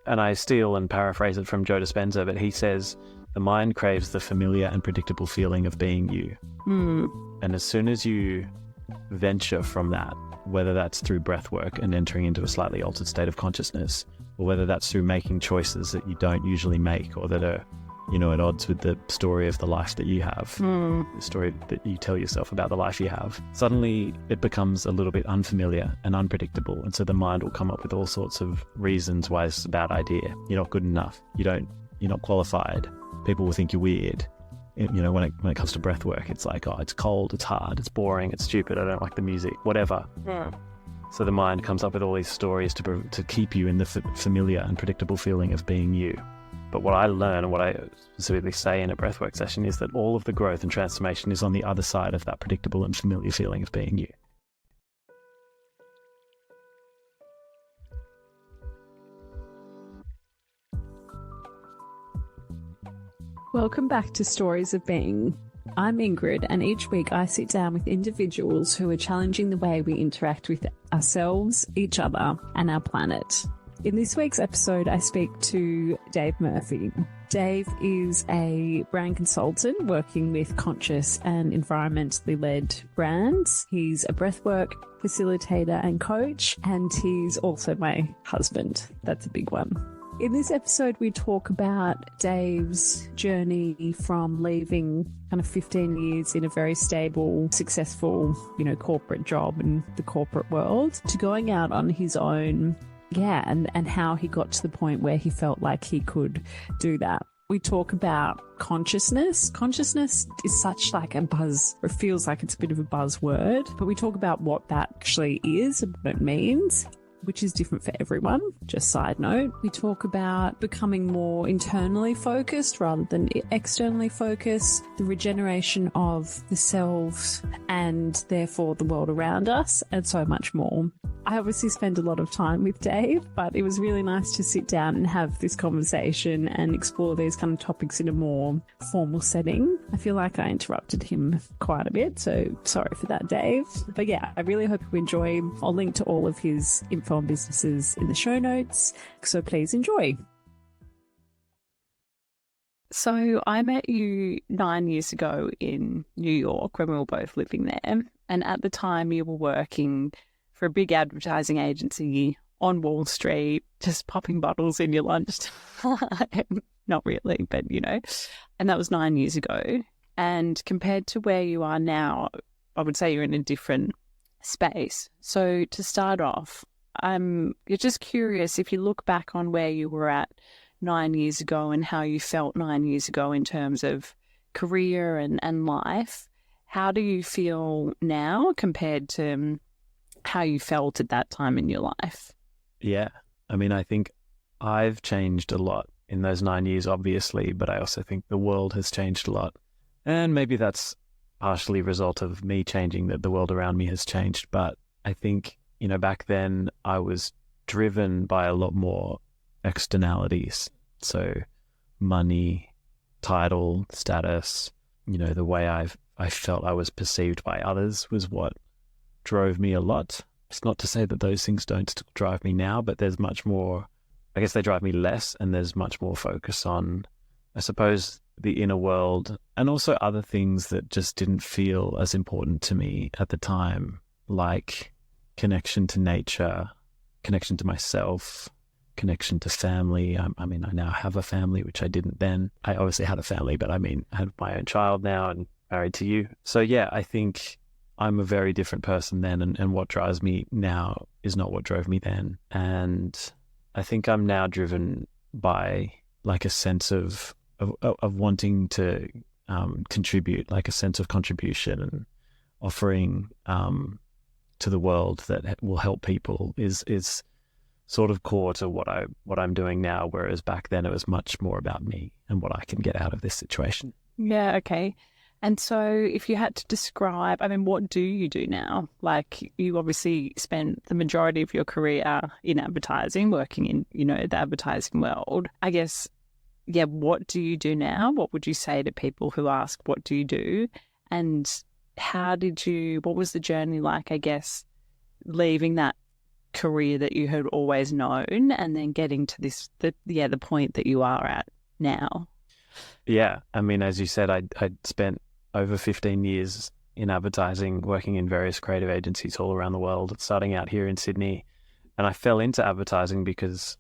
and I steal and paraphrase it from Joe Dispenza, but he says, the mind craves the familiar and predictable feeling of being you. And as soon as you venture from that, whether that's through breath work and entering into a slightly altered state of consciousness, or whether that's through making choices that you don't usually make or that are, you know, at odds with the story of the life that you have, the story that you tell yourself about the life you have, suddenly it becomes a little bit unfamiliar and unpredictable. And so the mind will come up with all sorts of reasons why it's a bad idea. You're not good enough. You're not qualified. People will think you're weird. You know, when it comes to breath work, it's like, oh, it's cold, it's hard, it's boring, it's stupid, I don't like the music, whatever. So the mind comes up with all these stories to keep you in the familiar and predictable feeling of being you. But what I learn and what I specifically say in a breathwork session is that all of the growth and transformation is on the other side of that predictable and familiar feeling of being you. Welcome back to Stories of Being. I'm Ingrid, and each week I sit down with individuals who are challenging the way we interact with ourselves, each other, and our planet. In this week's episode, I speak to Dave Murphy. Dave is a brand consultant working with conscious and environmentally led brands. He's a breathwork facilitator and coach, and he's also my husband. That's a big one. In this episode, we talk about Dave's journey from leaving kind of 15 years in a very stable, successful, corporate job in the corporate world to going out on his own. Yeah, and how he got to the point where he felt like he could do that. We talk about consciousness. Consciousness is such like a buzz, or it feels like it's a bit of a buzzword, but we talk about what that actually is and what it means, which is different for everyone. Just side note. We talk about becoming more internally focused rather than externally focused, the regeneration of the selves and therefore the world around us, and so much more. I obviously spend a lot of time with Dave, but it was really nice to sit down and have this conversation and explore these kind of topics in a more formal setting. I feel like I interrupted him quite a bit, so sorry for that, Dave. But yeah, I really hope you enjoy. I'll link to all of his info and businesses in the show notes, so please enjoy. So I met you 9 years ago in New York when we were both living there, and at the time you were working for a big advertising agency on Wall Street, just popping bottles in your lunch time. Not really, but and that was 9 years ago. And compared to where you are now, I would say you're in a different space. So to start off, you're just curious, if you look back on where you were at 9 years ago and how you felt 9 years ago in terms of career and life, how do you feel now compared to how you felt at that time in your life? Yeah. I mean, I think I've changed a lot in those 9 years, obviously, but I also think the world has changed a lot. And maybe that's partially a result of me changing, that the world around me has changed. But I think, back then I was driven by a lot more externalities. So money, title, status, the way I felt I was perceived by others was what drove me a lot. It's not to say that those things don't still drive me now, but there's much more, I guess they drive me less, and there's much more focus on, I suppose, the inner world and also other things that just didn't feel as important to me at the time, like connection to nature, connection to myself, connection to family. I mean, I now have a family, which I didn't then. I obviously had a family, but I have my own child now and married to you. So yeah, I think I'm a very different person then, and what drives me now is not what drove me then. And I think I'm now driven by like a sense of wanting to contribute, like a sense of contribution and offering to the world that will help people is sort of core to what I'm doing now, whereas back then it was much more about me and what I can get out of this situation. Yeah, okay. And so if you had to describe, what do you do now? Like, you obviously spent the majority of your career in advertising, working in, the advertising world. I guess, yeah, what do you do now? What would you say to people who ask, what do you do? And what was the journey like, I guess, leaving that career that you had always known, and then getting to the point that you are at now? Yeah, I mean, as you said, I'd spent over 15 years in advertising, working in various creative agencies all around the world, starting out here in Sydney. And I fell into advertising because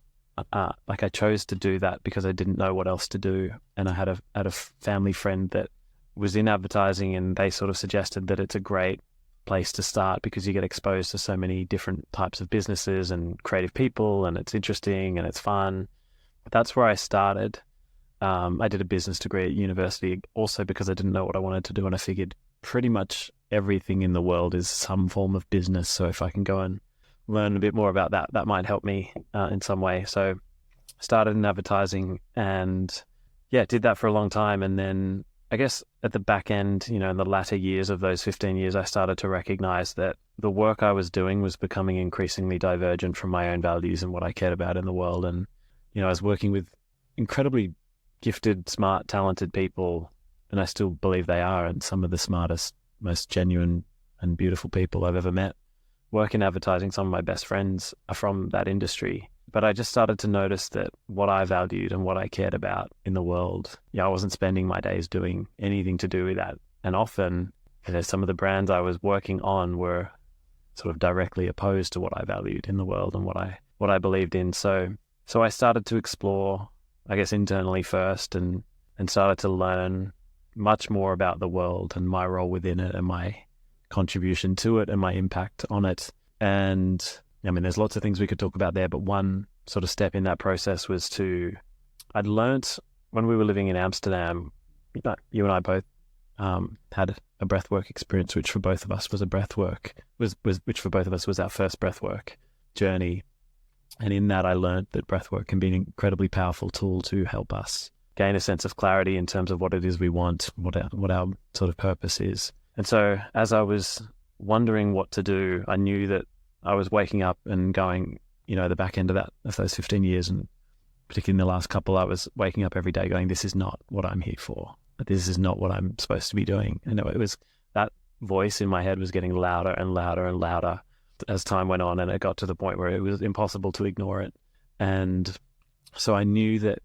I chose to do that because I didn't know what else to do. And I had a family friend that was in advertising, and they sort of suggested that it's a great place to start because you get exposed to so many different types of businesses and creative people, and it's interesting and it's fun. That's where I started. I did a business degree at university also because I didn't know what I wanted to do, and I figured pretty much everything in the world is some form of business. So if I can go and learn a bit more about that, that might help me in some way. So I started in advertising and did that for a long time. And then I guess at the back end, in the latter years of those 15 years, I started to recognize that the work I was doing was becoming increasingly divergent from my own values and what I cared about in the world. And, I was working with incredibly gifted, smart, talented people, and I still believe they are, and some of the smartest, most genuine and beautiful people I've ever met work in advertising. Some of my best friends are from that industry. But I just started to notice that what I valued and what I cared about in the world, I wasn't spending my days doing anything to do with that. And often, some of the brands I was working on were sort of directly opposed to what I valued in the world and what I believed in. So I started to explore, I guess, internally first, and started to learn much more about the world and my role within it and my contribution to it and my impact on it. And I mean, there's lots of things we could talk about there, but one sort of step in that process was I'd learnt when we were living in Amsterdam, you and I both had a breathwork experience, which for both of us was which for both of us was our first breathwork journey. And in that, I learned that breathwork can be an incredibly powerful tool to help us gain a sense of clarity in terms of what it is we want, what our sort of purpose is. And so as I was wondering what to do, I knew that I was waking up and going, the back end of those 15 years, and particularly in the last couple, I was waking up every day going, this is not what I'm here for. This is not what I'm supposed to be doing. And it was that voice in my head was getting louder and louder and louder as time went on, and it got to the point where it was impossible to ignore it. And so I knew that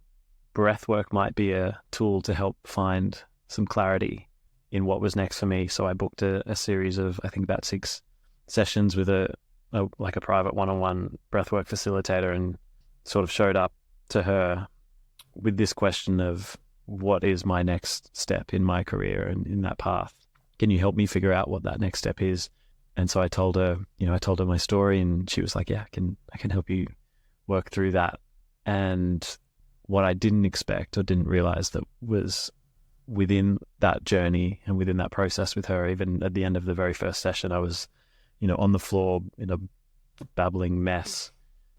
breathwork might be a tool to help find some clarity in what was next for me. So I booked a series of, I think, about 6 sessions with a private one-on-one breathwork facilitator, and sort of showed up to her with this question of, what is my next step in my career and in that path? Can you help me figure out what that next step is? And so I told her my story, and she was like, yeah, I can help you work through that. And what I didn't expect or didn't realize that was within that journey and within that process with her, even at the end of the very first session, I was, on the floor in a babbling mess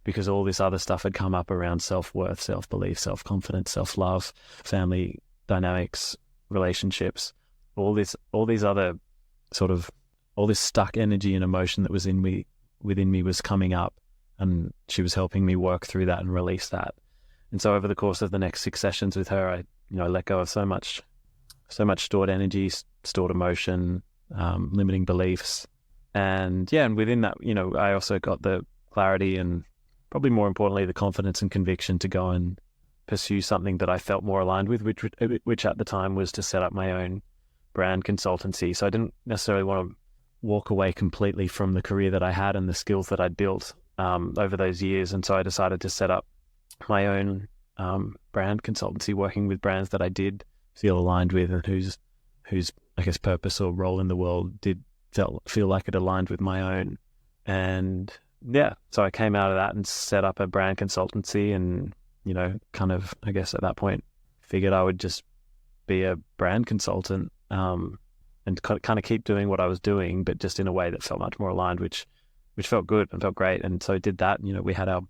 because all this other stuff had come up around self-worth, self-belief, self-confidence, self-love, family dynamics, relationships, all these other sort of, all this stuck energy and emotion that was within me was coming up, and she was helping me work through that and release that. And so over the course of the next 6 sessions with her, I let go of so much stored energy, stored emotion, limiting beliefs. And within that, I also got the clarity and probably more importantly, the confidence and conviction to go and pursue something that I felt more aligned with, which at the time was to set up my own brand consultancy. So I didn't necessarily want to walk away completely from the career that I had and the skills that I'd built over those years. And so I decided to set up my own brand consultancy, working with brands that I did feel aligned with and whose I guess purpose or role in the world did feel like it aligned with my own. And so I came out of that and set up a brand consultancy, and kind of, I guess at that point figured I would just be a brand consultant and kind of keep doing what I was doing, but just in a way that felt much more aligned, which felt good and felt great. And so I did that. We had our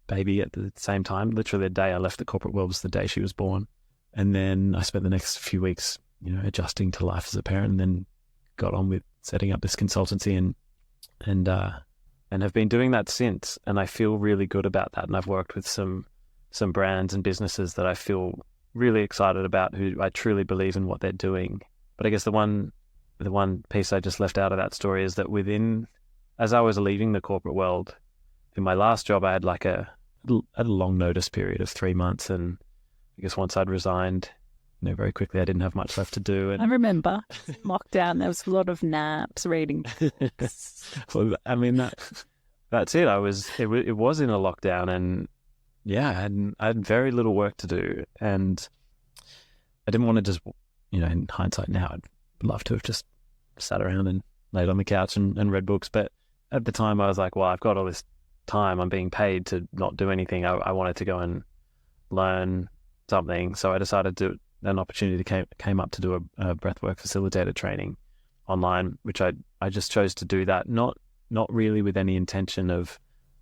baby at the same time. Literally the day I left the corporate world was the day she was born. And then I spent the next few weeks, adjusting to life as a parent, and then got on with setting up this consultancy and have been doing that since. And I feel really good about that. And I've worked with some brands and businesses that I feel really excited about, who I truly believe in what they're doing. But I guess the one piece I just left out of that story is that as I was leaving the corporate world, in my last job, I had like a long notice period of 3 months. And I guess once I'd resigned, very quickly, I didn't have much left to do. And I remember lockdown, there was a lot of naps, reading books. Well, I mean, that's it. It was in a lockdown, and yeah, I had very little work to do. And I didn't want to just, in hindsight now, I'd love to have just sat around and laid on the couch and read books. But at the time I was like, well, I've got all this time. I'm being paid to not do anything. I wanted to go and learn something. So I decided to, an opportunity came up to do a breathwork facilitator training online, which I just chose to do that, not really with any intention of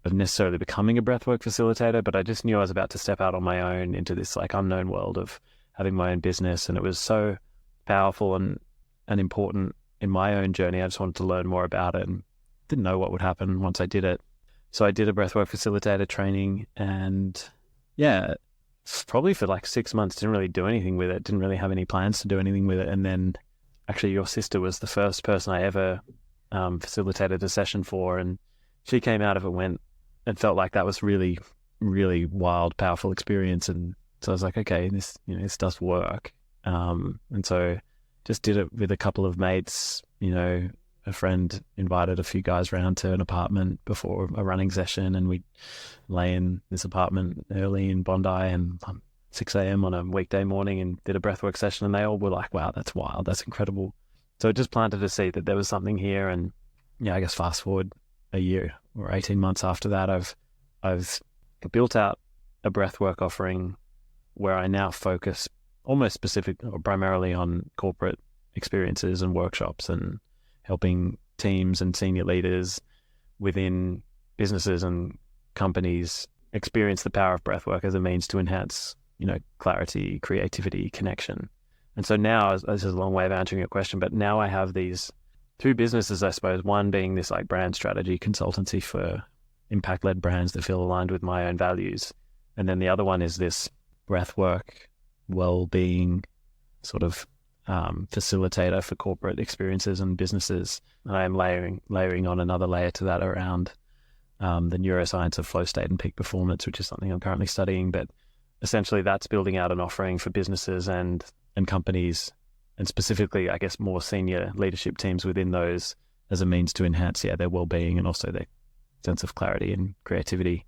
necessarily becoming a breathwork facilitator, but I just knew I was about to step out on my own into this like unknown world of having my own business. And it was so powerful and important in my own journey. I just wanted to learn more about it and didn't know what would happen once I did it. So I did a breathwork facilitator training, and yeah, probably for like 6 months, didn't really do anything with it, didn't really have any plans to do anything with it. And then actually your sister was the first person I ever facilitated a session for, and she came out of it and felt like that was really, really wild, powerful experience. And so I was like, okay, this does work. And so just did it with a couple of mates. A friend invited a few guys round to an apartment before a running session, and we'd lay in this apartment early in Bondi and 6 a.m. on a weekday morning and did a breathwork session, and they all were like, wow, that's wild, that's incredible. So it just planted a seed that there was something here. And yeah, I guess fast forward a year or 18 months after that, I've built out a breathwork offering where I now focus almost specific or primarily on corporate experiences and workshops, and helping teams and senior leaders within businesses and companies experience the power of breathwork as a means to enhance, clarity, creativity, connection. And so now, this is a long way of answering your question, but now I have these two businesses, I suppose, one being this like brand strategy consultancy for impact-led brands that feel aligned with my own values. And then the other one is this breathwork, well-being sort of facilitator for corporate experiences and businesses. And I am layering on another layer to that around the neuroscience of flow state and peak performance, which is something I'm currently studying. But essentially that's building out an offering for businesses and companies, and specifically, I guess, more senior leadership teams within those as a means to enhance their well-being and also their sense of clarity and creativity.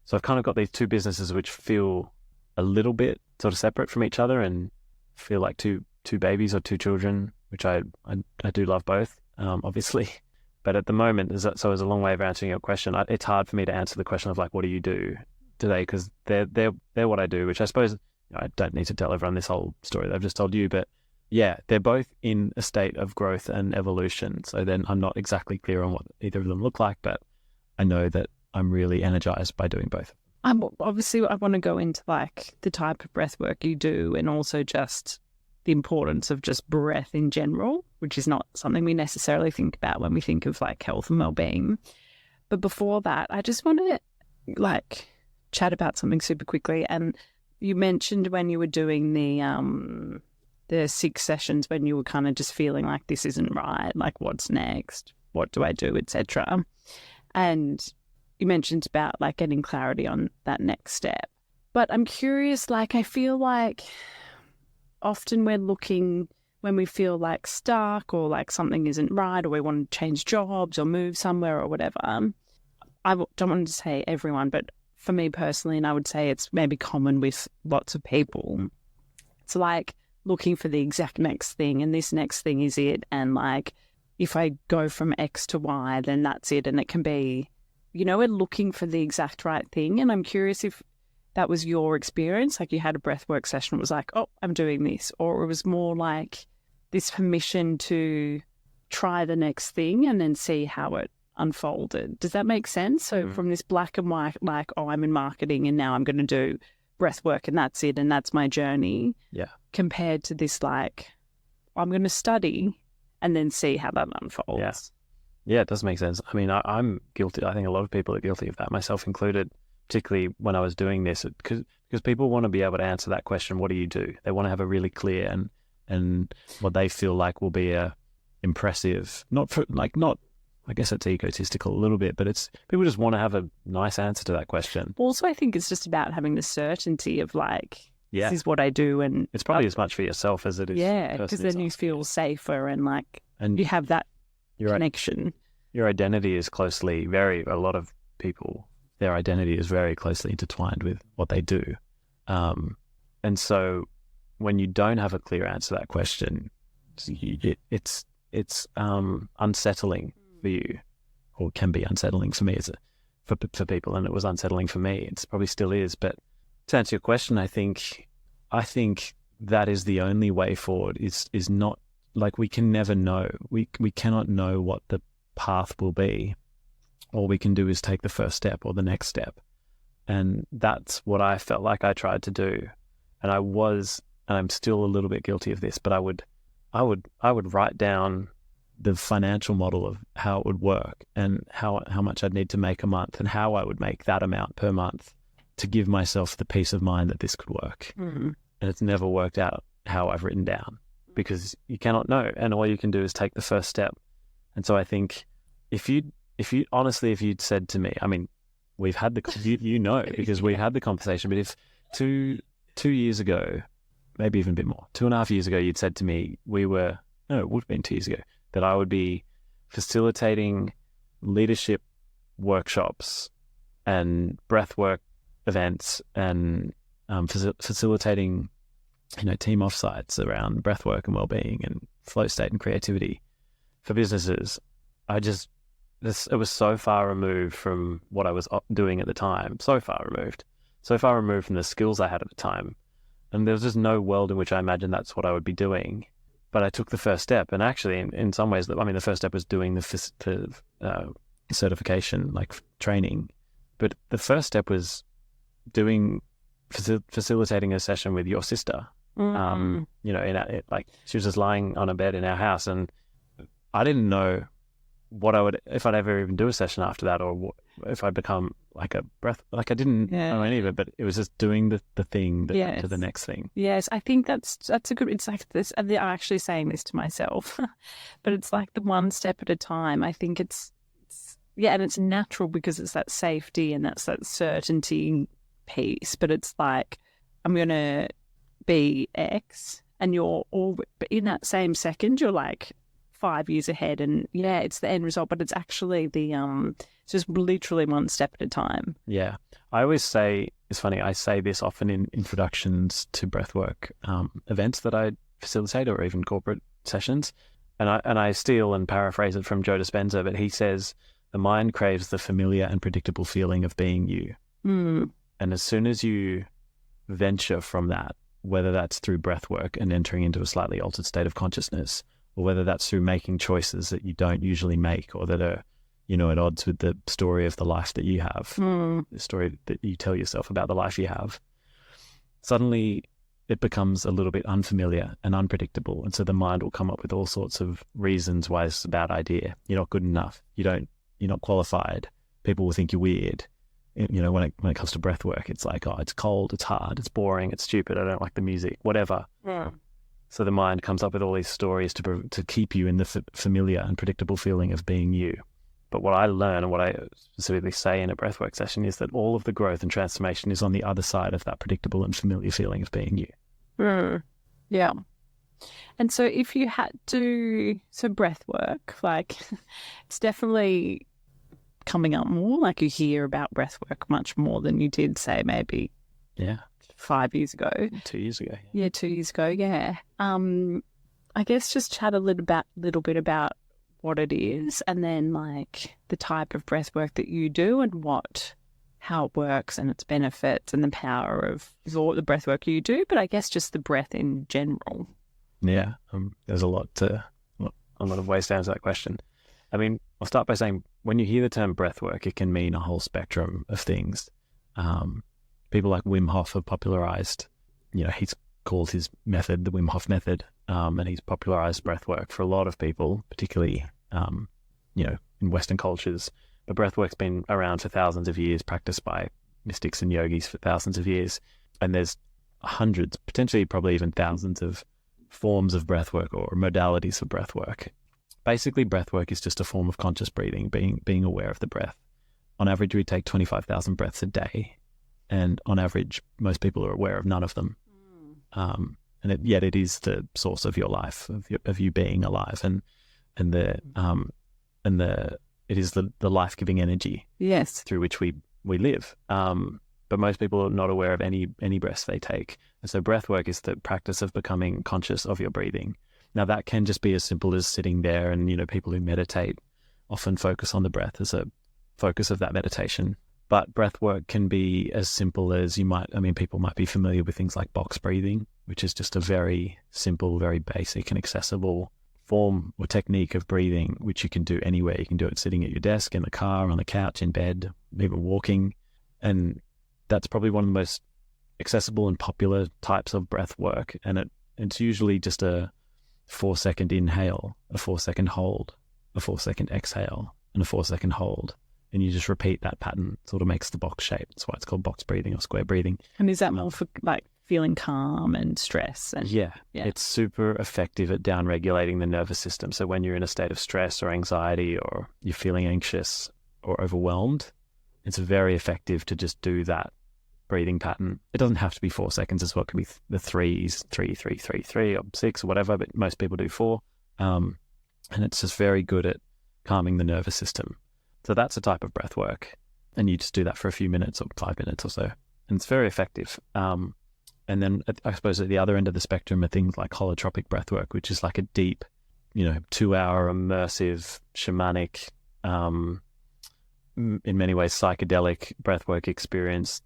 So I've kind of got these two businesses which feel a little bit sort of separate from each other and feel like two babies or two children, which I do love both, obviously. But at the moment, so as a long way of answering your question, it's hard for me to answer the question of like, what do you do today? Because they're what I do, which I suppose I don't need to tell everyone this whole story that I've just told you, but yeah, they're both in a state of growth and evolution. So then I'm not exactly clear on what either of them look like, but I know that I'm really energized by doing both. Obviously, I want to go into like the type of breath work you do, and also just the importance of just breath in general, which is not something we necessarily think about when we think of like health and well-being. But before that, I just want to like chat about something super quickly. And you mentioned when you were doing the 6 sessions, when you were kind of just feeling like this isn't right, like what's next, what do I do, etc. And you mentioned about like getting clarity on that next step. But I'm curious, like I feel like often we're looking when we feel like stuck or like something isn't right, or we want to change jobs or move somewhere or whatever. I don't want to say everyone, but for me personally, and I would say it's maybe common with lots of people, it's like looking for the exact next thing, and this next thing is it. And like, if I go from X to Y, then that's it. And it can be, we're looking for the exact right thing. And I'm curious if that was your experience, like you had a breathwork session, it was like, oh, I'm doing this, or it was more like this permission to try the next thing and then see how it unfolded. Does that make sense? So from this black and white, like, oh, I'm in marketing and now I'm going to do breathwork and that's it and that's my journey. Yeah. Compared to this, like, I'm going to study and then see how that unfolds. Yeah. Yeah, it does make sense. I mean, I'm guilty. I think a lot of people are guilty of that, myself included, particularly when I was doing this, because people want to be able to answer that question, what do you do? They want to have a really clear and what they feel like will be a impressive, not I guess it's egotistical a little bit, but it's people just want to have a nice answer to that question. Also, I think it's just about having the certainty of like, Yeah. this is what I do. And It's probably as much for yourself as it is. yeah, because then you feel safer and like and you have that your connection. your identity is closely, a lot of people, their identity is very closely intertwined with what they do. And so when you don't have a clear answer to that question, it's unsettling for you, or can be unsettling for me for people, and it was unsettling for me. It probably still is. But to answer your question, I think that is the only way forward. Is not like we can never know. We cannot know what the path will be. All we can do is take the first step or the next step, and that's what I felt like I tried to do. And I'm still a little bit guilty of this, but I would write down the financial model of how it would work and how much I'd need to make a month and how I would make that amount per month to give myself the peace of mind that this could work. Mm-hmm. And it's never worked out how I've written down, because you cannot know, and all you can do is take the first step. And so I think if you'd said to me, I mean, we've had because we had the conversation, but if two years ago, maybe even a bit more, 2.5 years ago, you'd said to me, it would have been 2 years ago, that I would be facilitating leadership workshops and breathwork events and facilitating, team offsites around breathwork and well-being and flow state and creativity for businesses. It was so far removed from what I was doing at the time, so far removed from the skills I had at the time. And there was just no world in which I imagined that's what I would be doing. But I took the first step. And actually, in some ways, the first step was doing the certification, like training. But the first step was facilitating a session with your sister. Mm-hmm. She was just lying on a bed in our house, and I didn't know if I'd ever even do a session after that, or if I'd become like a breath, like I didn't know any of it, but it was just doing the thing that led to the next thing. Yes, I think that's a good, it's like this, and I'm actually saying this to myself, but it's like the one step at a time. I think it's and it's natural because it's that safety and that's that certainty piece, but it's like, I'm going to be X, and but in that same second, you're like 5 years ahead, and it's the end result, but it's actually it's just literally one step at a time. Yeah. I always say, it's funny, I say this often in introductions to breathwork events that I facilitate, or even corporate sessions, and I steal and paraphrase it from Joe Dispenza, but he says, the mind craves the familiar and predictable feeling of being you. Mm. And as soon as you venture from that, whether that's through breathwork and entering into a slightly altered state of consciousness, or whether that's through making choices that you don't usually make, or that are, at odds with the story of the life that you have, the story that you tell yourself about the life you have, suddenly it becomes a little bit unfamiliar and unpredictable. And so the mind will come up with all sorts of reasons why it's a bad idea. You're not good enough. You're not qualified. People will think you're weird. When it comes to breathwork, it's like, oh, it's cold, it's hard, it's boring, it's stupid, I don't like the music, whatever. Yeah. So the mind comes up with all these stories to keep you in the familiar and predictable feeling of being you. But what I learn, and what I specifically say in a breathwork session, is that all of the growth and transformation is on the other side of that predictable and familiar feeling of being you. Mm. Yeah. And so if you had to, breathwork, like it's definitely coming up more, like you hear about breathwork much more than you did, say, maybe 5 years ago. 2 years ago. Yeah, 2 years ago, yeah. I guess just chat a little bit about what it is, and then like the type of breathwork that you do and how it works and its benefits and the power of all the breathwork you do, but I guess just the breath in general. Yeah, there's a lot of ways to answer that question. I mean, I'll start by saying, when you hear the term breathwork, it can mean a whole spectrum of things. People like Wim Hof have popularized, he's called his method the Wim Hof method, and he's popularized breathwork for a lot of people, particularly, in Western cultures. But breathwork's been around for thousands of years, practiced by mystics and yogis for thousands of years. And there's hundreds, potentially probably even thousands of forms of breathwork or modalities of breathwork. basically breath work is just a form of conscious breathing, being aware of the breath. On average, we take 25,000 breaths a day, and on average, most people are aware of none of them. Yet it is the source of your life, of you being alive, and it is the life-giving energy, yes, through which we live. But most people are not aware of any breaths they take. And so breath work is the practice of becoming conscious of your breathing. Now that can just be as simple as sitting there, and people who meditate often focus on the breath as a focus of that meditation. But breath work can be as simple as people might be familiar with things like box breathing, which is just a very simple, very basic and accessible form or technique of breathing, which you can do anywhere. You can do it sitting at your desk, in the car, on the couch, in bed, even walking. And that's probably one of the most accessible and popular types of breath work. And it's usually just a 4-second inhale, a 4-second hold, a 4-second exhale, and a 4-second hold. And you just repeat that pattern. It sort of makes the box shape. That's why it's called box breathing or square breathing. And is that more for like feeling calm and stress? And yeah, it's super effective at down-regulating the nervous system. So when you're in a state of stress or anxiety, or you're feeling anxious or overwhelmed, it's very effective to just do that breathing pattern. It doesn't have to be 4 seconds as well. It could be the threes, 3, 3, 3, 3, or 6 or whatever, but most people do 4. And it's just very good at calming the nervous system. So that's a type of breath work. And you just do that for a few minutes or 5 minutes or so. And it's very effective. And then I suppose at the other end of the spectrum are things like holotropic breath work, which is like a deep, 2-hour immersive, shamanic, in many ways psychedelic breathwork experience.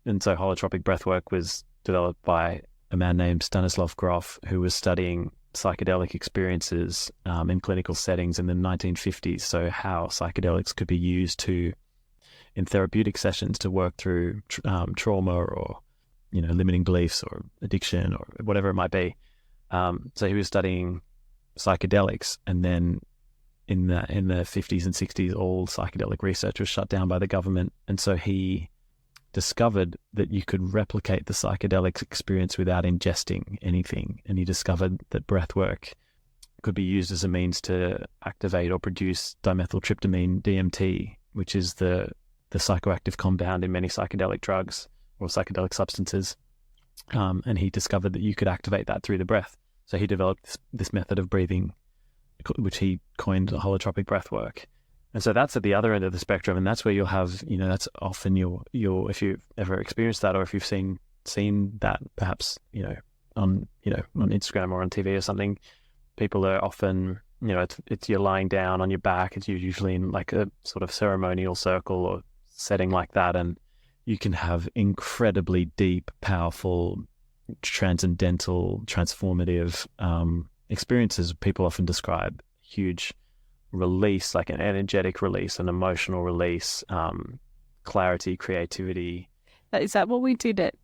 And so holotropic breathwork was developed by a man named Stanislav Grof, who was studying psychedelic experiences in clinical settings in the 1950s. So how psychedelics could be used in therapeutic sessions to work through trauma or limiting beliefs or addiction or whatever it might be. So he was studying psychedelics, and then in the 50s and 60s, all psychedelic research was shut down by the government. And so he discovered that you could replicate the psychedelics experience without ingesting anything. And he discovered that breathwork could be used as a means to activate or produce dimethyltryptamine, DMT, which is the psychoactive compound in many psychedelic drugs or psychedelic substances. And he discovered that you could activate that through the breath. So he developed this method of breathing, which he coined holotropic breathwork. And so that's at the other end of the spectrum, and that's where you'll have, that's often your if you've ever experienced that, or if you've seen that perhaps, on Instagram or on TV or something, people are often, it's you're lying down on your back. It's usually in like a sort of ceremonial circle or setting like that, and you can have incredibly deep, powerful, transcendental, transformative experiences. People often describe huge release, like an energetic release, an emotional release, clarity, creativity. Is that what we did at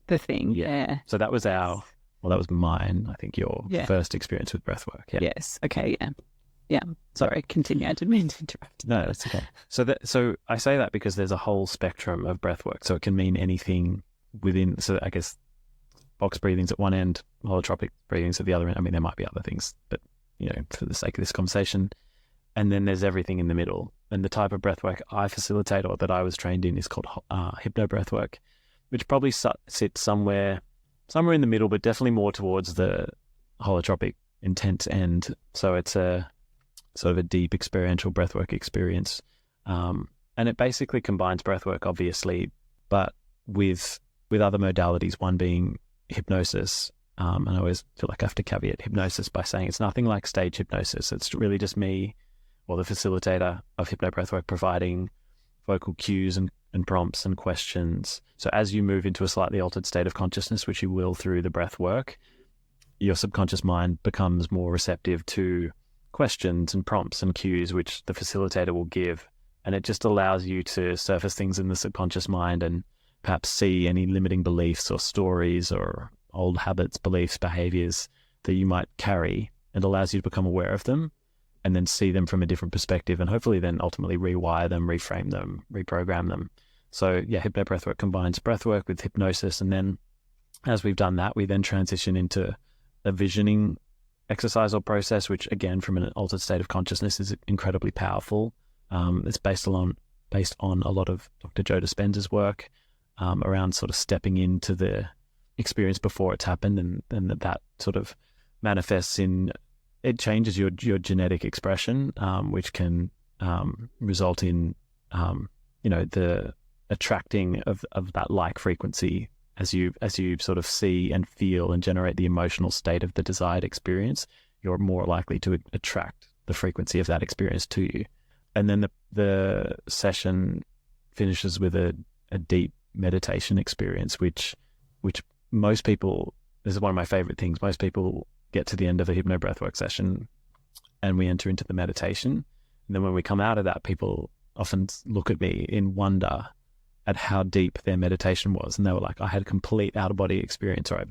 the thing? Yeah. So that was that was mine. I think your first experience with breathwork. Yeah. Yes. Okay. Yeah. Yeah. Sorry. Continue. I didn't mean to interrupt. No, that's okay. So I say that because there's a whole spectrum of breathwork. So it can mean anything within. So I guess box breathing's at one end, holotropic breathing's at the other end. I mean, there might be other things, but for the sake of this conversation. And then there's everything in the middle. And the type of breathwork I facilitate, or that I was trained in, is called hypnobreathwork, which probably sits somewhere in the middle, but definitely more towards the holotropic intense end. So it's a sort of a deep experiential breathwork experience. And it basically combines breathwork, obviously, but with other modalities, one being hypnosis. And I always feel like I have to caveat hypnosis by saying it's nothing like stage hypnosis. It's really just me, or the facilitator of hypnobreathwork, providing vocal cues and prompts and questions. So as you move into a slightly altered state of consciousness, which you will through the breath work, your subconscious mind becomes more receptive to questions and prompts and cues which the facilitator will give. And it just allows you to surface things in the subconscious mind and perhaps see any limiting beliefs or stories or old habits, beliefs, behaviors that you might carry, and allows you to become aware of them and then see them from a different perspective, and hopefully then ultimately rewire them, reframe them, reprogram them. So hypnobreathwork combines breathwork with hypnosis, and then as we've done that, we then transition into a visioning exercise or process, which again, from an altered state of consciousness, is incredibly powerful. It's based on a lot of Dr. Joe Dispenza's work around sort of stepping into the experience before it's happened, and that sort of manifests in, it changes your genetic expression, which can result in the attracting of that like frequency as you sort of see and feel and generate the emotional state of the desired experience. You're more likely to attract the frequency of that experience to you. And then the session finishes with a deep meditation experience, which most people, this is one of my favorite things, most people get to the end of a hypnobreathwork session and we enter into the meditation. And then when we come out of that, people often look at me in wonder at how deep their meditation was. And they were like, I had a complete out-of-body experience, or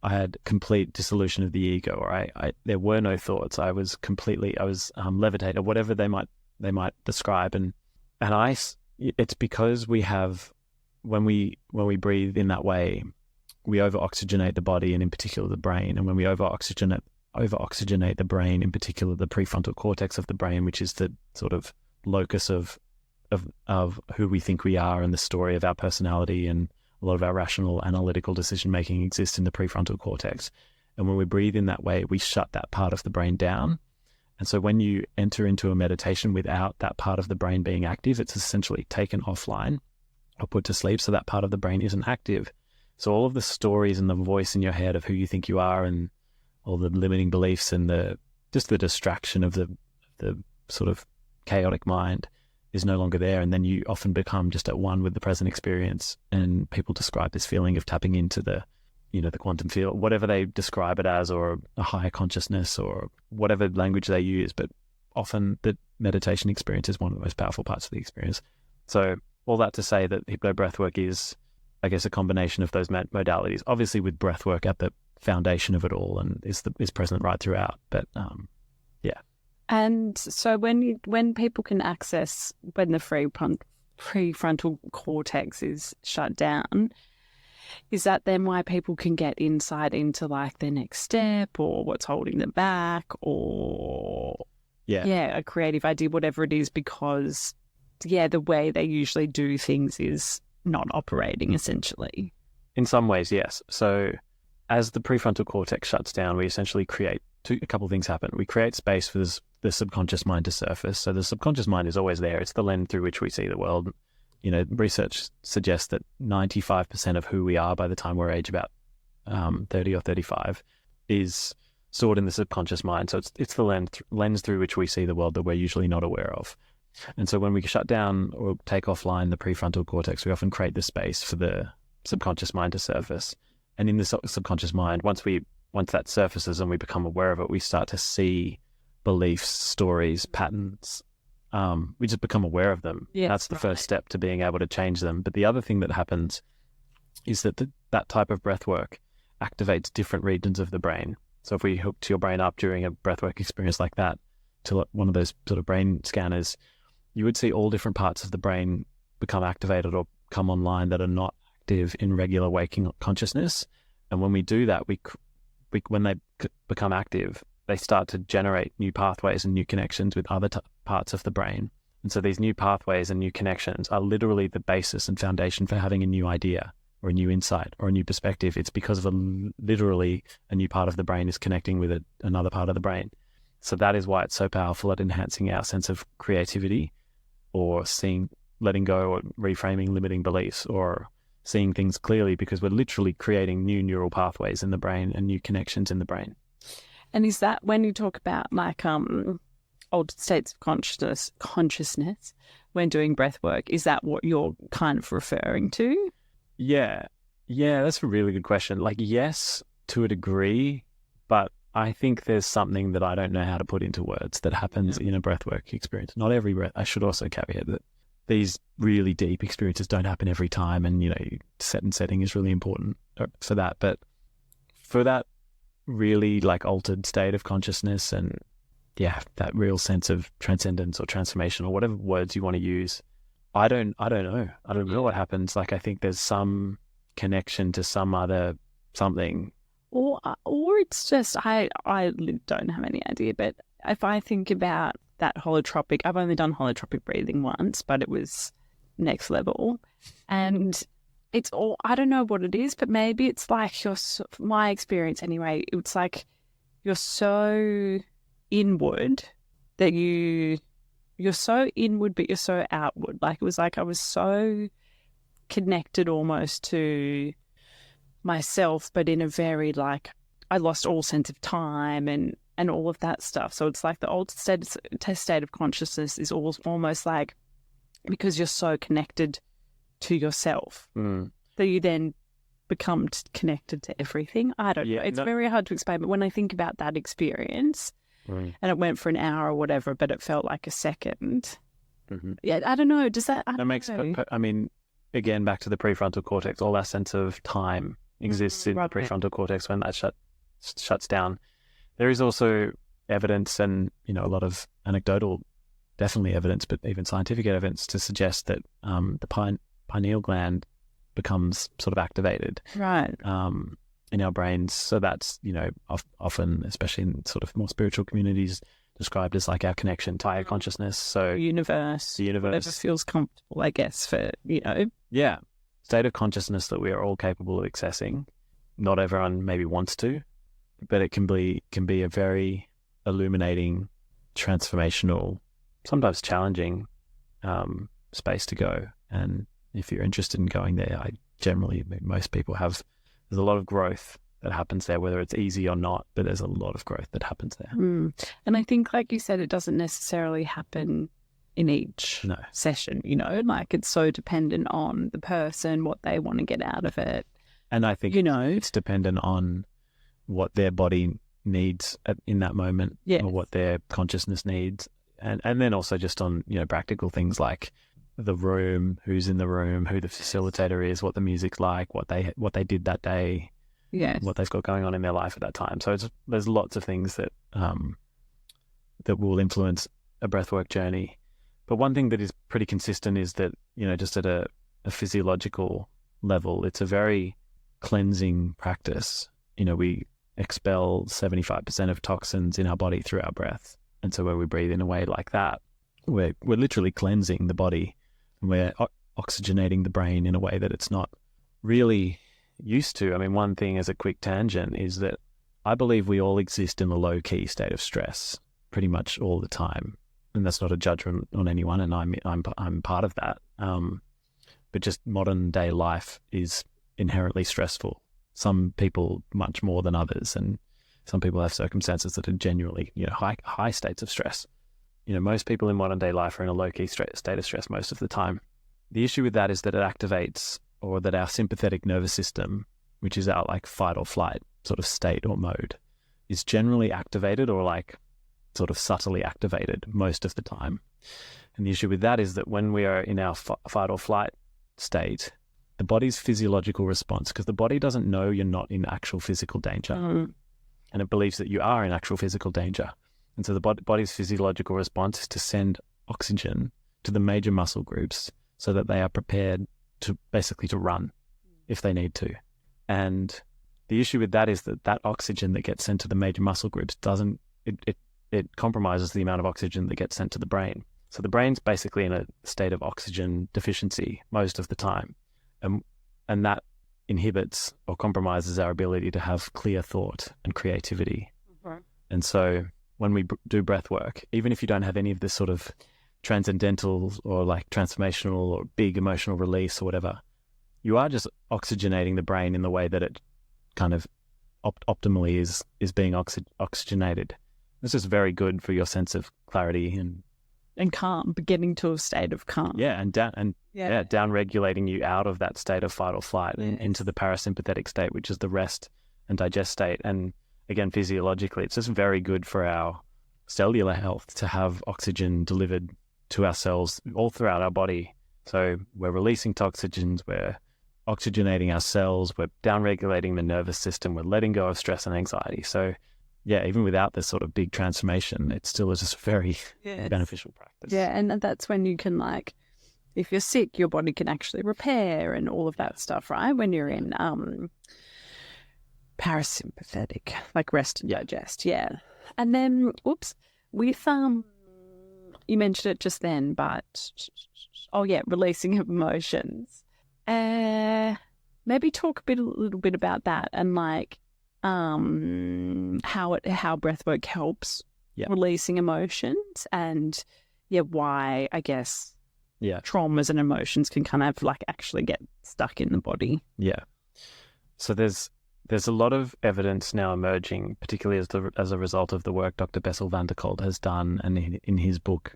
I had complete dissolution of the ego, or there were no thoughts. I was levitated, or whatever they might describe. And it's because we have, when we breathe in that way, we over-oxygenate the body, and in particular the brain. And when we over-oxygenate the brain, in particular the prefrontal cortex of the brain, which is the sort of locus of who we think we are and the story of our personality, and a lot of our rational analytical decision making exists in the prefrontal cortex. And when we breathe in that way, we shut that part of the brain down. And so when you enter into a meditation without that part of the brain being active, it's essentially taken offline or put to sleep, so that part of the brain isn't active. So all of the stories and the voice in your head of who you think you are, and all the limiting beliefs and the distraction of the sort of chaotic mind is no longer there. And then you often become just at one with the present experience. And people describe this feeling of tapping into the quantum field, whatever they describe it as, or a higher consciousness, or whatever language they use. But often the meditation experience is one of the most powerful parts of the experience. So all that to say that hypnobreathwork is, I guess, a combination of those modalities, obviously with breathwork at the foundation of it all, and is present right throughout. But yeah. And so when people can access, when the prefrontal cortex is shut down, is that then why people can get insight into like their next step, or what's holding them back, or a creative idea, whatever it is, because the way they usually do things is not operating, essentially? In some ways, yes. So as the prefrontal cortex shuts down, we essentially create a couple of things happen. We create space for the subconscious mind to surface. So the subconscious mind is always there. It's the lens through which we see the world. Research suggests that 95% of who we are by the time we're age about 30 or 35 is stored in the subconscious mind. So it's the lens through which we see the world that we're usually not aware of. And so when we shut down or take offline the prefrontal cortex, we often create the space for the subconscious mind to surface. And in the subconscious mind, once that surfaces and we become aware of it, we start to see beliefs, stories, patterns. We just become aware of them. Yes, that's the first step to being able to change them. But the other thing that happens is that that type of breath work activates different regions of the brain. So if we hooked your brain up during a breathwork experience like that to one of those sort of brain scanners, you would see all different parts of the brain become activated or come online that are not active in regular waking consciousness. And when we do that, when they become active, they start to generate new pathways and new connections with other parts of the brain. And so these new pathways and new connections are literally the basis and foundation for having a new idea or a new insight or a new perspective. It's because of literally a new part of the brain is connecting with another part of the brain. So that is why it's so powerful at enhancing our sense of creativity, or letting go, or reframing limiting beliefs, or seeing things clearly, because we're literally creating new neural pathways in the brain and new connections in the brain. And is that when you talk about like altered states of consciousness when doing breath work, is that what you're kind of referring to? Yeah, that's a really good question. Like, yes, to a degree, but I think there's something that I don't know how to put into words that happens in a breathwork experience. Not every breath. I should also caveat that these really deep experiences don't happen every time, and set and setting is really important for that. But for that really like altered state of consciousness, and that real sense of transcendence or transformation, or whatever words you want to use, I don't know. I don't know what happens. Like, I think there's some connection to some other something, or it's just I don't have any idea. But if I think about that holotropic, I've only done holotropic breathing once, but it was next level, and it's all, I don't know what it is, but maybe it's like my experience anyway. It's like you're so inward that you're so inward, but you're so outward. Like it was like I was so connected almost to myself, but in a very like I lost all sense of time and all of that stuff. So it's like the old state of consciousness is almost like because you're so connected to yourself that you then become connected to everything. I don't know. It's very hard to explain, but when I think about that experience, and it went for an hour or whatever, but it felt like a second. Yeah, I don't know. Does that? I mean, again, back to the prefrontal cortex, all that sense of time exists in the prefrontal cortex when that shuts down. There is also evidence and, a lot of anecdotal, definitely evidence, but even scientific evidence to suggest that the pineal gland becomes sort of activated. Right. In our brains. So that's, often, especially in sort of more spiritual communities, described as like our connection to higher consciousness. So the universe, whatever feels comfortable, I guess, for, Yeah. State of consciousness that we are all capable of accessing. Not everyone maybe wants to, but it can be a very illuminating, transformational, sometimes challenging space to go. And if you're interested in going there, most people there's a lot of growth that happens there, whether it's easy or not, but there's a lot of growth that happens there. And I think, like you said, it doesn't necessarily happen in each session, like it's so dependent on the person, what they want to get out of it. And I think it's dependent on what their body needs in that moment, or what their consciousness needs. And then also just on, practical things like the room, who's in the room, who the facilitator is, what the music's like, what they did that day, what they've got going on in their life at that time. So there's lots of things that that will influence a breathwork journey. But one thing that is pretty consistent is that, just at a physiological level, it's a very cleansing practice. We expel 75% of toxins in our body through our breath. And so when we breathe in a way like that, we're literally cleansing the body, and we're oxygenating the brain in a way that it's not really used to. I mean, one thing as a quick tangent is that I believe we all exist in a low-key state of stress pretty much all the time. And that's not a judgment on anyone, and I'm part of that. But just modern day life is inherently stressful. Some people much more than others, and some people have circumstances that are genuinely, high states of stress. Most people in modern day life are in a low-key state of stress most of the time. The issue with that is that it activates, or that our sympathetic nervous system, which is our like fight or flight sort of state or mode, is generally activated or like sort of subtly activated most of the time. And the issue with that is that when we are in our fight or flight state, the body's physiological response, because the body doesn't know you're not in actual physical danger, and it believes that you are in actual physical danger. And so the body's physiological response is to send oxygen to the major muscle groups so that they are prepared to basically to run if they need to. And the issue with that is that oxygen that gets sent to the major muscle groups it compromises the amount of oxygen that gets sent to the brain. So the brain's basically in a state of oxygen deficiency most of the time. And that inhibits or compromises our ability to have clear thought and creativity. And so when we do breath work, even if you don't have any of this sort of transcendental or like transformational or big emotional release or whatever, you are just oxygenating the brain in the way that it kind of optimally is being oxygenated. This is very good for your sense of clarity and calm, getting to a state of calm. Yeah, and down regulating you out of that state of fight or flight and into the parasympathetic state, which is the rest and digest state. And again, physiologically, it's just very good for our cellular health to have oxygen delivered to our cells all throughout our body. So we're releasing toxins, we're oxygenating our cells, we're down regulating the nervous system, we're letting go of stress and anxiety. So yeah, even without this sort of big transformation, it still is just very beneficial practice. Yeah, and that's when you can, like, if you're sick, your body can actually repair and all of that stuff, right? When you're in parasympathetic, like rest and digest. Yeah. And then, with you mentioned it just then, but releasing of emotions. Maybe talk a little bit about that and like how breathwork helps releasing emotions and why I guess traumas and emotions can kind of like actually get stuck in the body. Yeah. So there's a lot of evidence now emerging, particularly as a result of the work Dr. Bessel van der Kolk has done, and in his book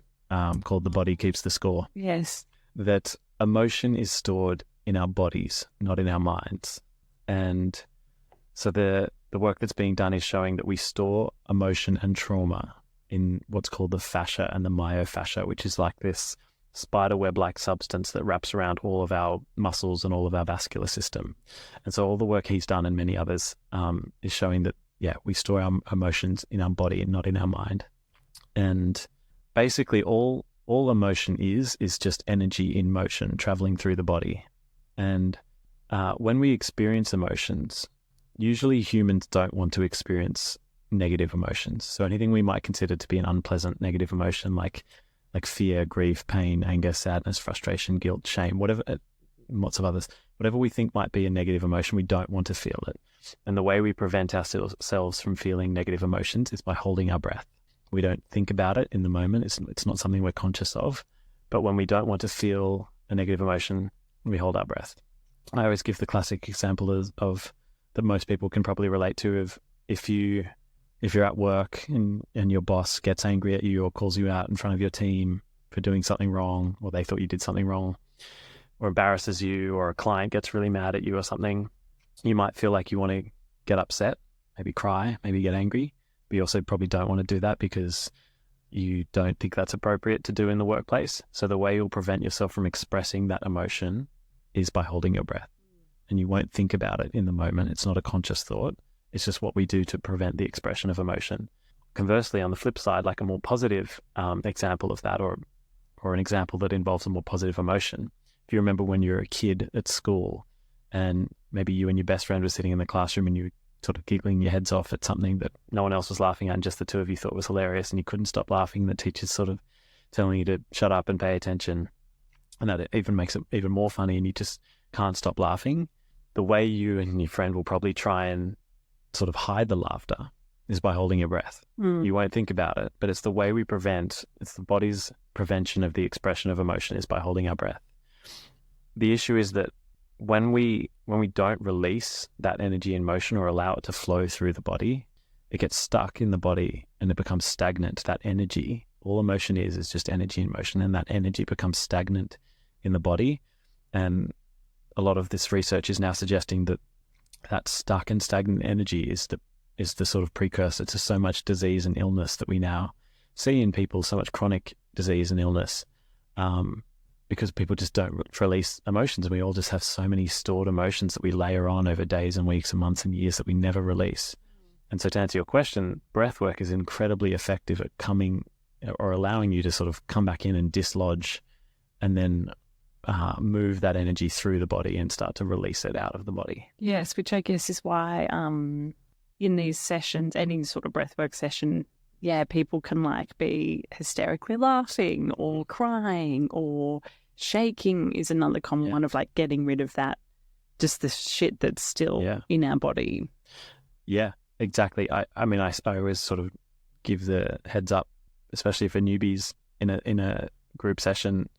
called "The Body Keeps the Score." Yes, that emotion is stored in our bodies, not in our minds, and so the work that's being done is showing that we store emotion and trauma in what's called the fascia and the myofascia, which is like this spider web-like substance that wraps around all of our muscles and all of our vascular system. And so all the work he's done and many others is showing that, we store our emotions in our body and not in our mind. And basically all emotion is just energy in motion traveling through the body. And when we experience emotions, usually humans don't want to experience negative emotions. So anything we might consider to be an unpleasant negative emotion, like fear, grief, pain, anger, sadness, frustration, guilt, shame, whatever, lots of others, whatever we think might be a negative emotion, we don't want to feel it. And the way we prevent ourselves from feeling negative emotions is by holding our breath. We don't think about it in the moment. It's not something we're conscious of. But when we don't want to feel a negative emotion, we hold our breath. I always give the classic example of that most people can probably relate to of if you're at work and your boss gets angry at you or calls you out in front of your team for doing something wrong, or they thought you did something wrong, or embarrasses you, or a client gets really mad at you or something, you might feel like you want to get upset, maybe cry, maybe get angry, but you also probably don't want to do that because you don't think that's appropriate to do in the workplace. So the way you'll prevent yourself from expressing that emotion is by holding your breath. And you won't think about it in the moment. It's not a conscious thought. It's just what we do to prevent the expression of emotion. Conversely, on the flip side, like a more positive example of that, or an example that involves a more positive emotion. If you remember when you were a kid at school and maybe you and your best friend were sitting in the classroom and you were sort of giggling your heads off at something that no one else was laughing at and just the two of you thought was hilarious and you couldn't stop laughing, the teacher's sort of telling you to shut up and pay attention. And that even makes it even more funny and you just can't stop laughing. The way you and your friend will probably try and sort of hide the laughter is by holding your breath. You won't think about it, but it's the way we it's the body's prevention of the expression of emotion is by holding our breath. The issue is that when we don't release that energy in motion or allow it to flow through the body, it gets stuck in the body and it becomes stagnant. That energy, all emotion is just energy in motion, and that energy becomes stagnant in the body. And a lot of this research is now suggesting that stuck and stagnant energy is the sort of precursor to so much disease and illness that we now see in people, so much chronic disease and illness, because people just don't release emotions. And we all just have so many stored emotions that we layer on over days and weeks and months and years that we never release. And so to answer your question, breathwork is incredibly effective at coming or allowing you to sort of come back in and dislodge and then move that energy through the body and start to release it out of the body. Yes, which I guess is why in these sessions, any sort of breathwork session, people can like be hysterically laughing or crying or shaking is another common one of like getting rid of that, just the shit that's still in our body. Yeah, exactly. I mean, I always sort of give the heads up, especially for newbies in a group session,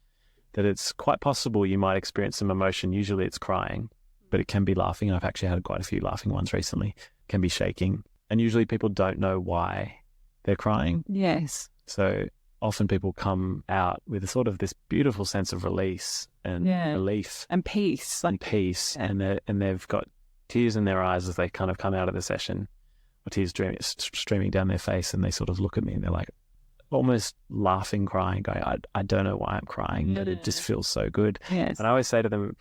that it's quite possible you might experience some emotion. Usually it's crying, but it can be laughing. I've actually had quite a few laughing ones recently. It can be shaking. And usually people don't know why they're crying. Yes. So often people come out with a sort of this beautiful sense of release and relief. And peace. And they've got tears in their eyes as they kind of come out of the session, or tears streaming down their face, and they sort of look at me and they're like, almost laughing, crying, going, I don't know why I'm crying, but it just feels so good. Yes. And I always say to them,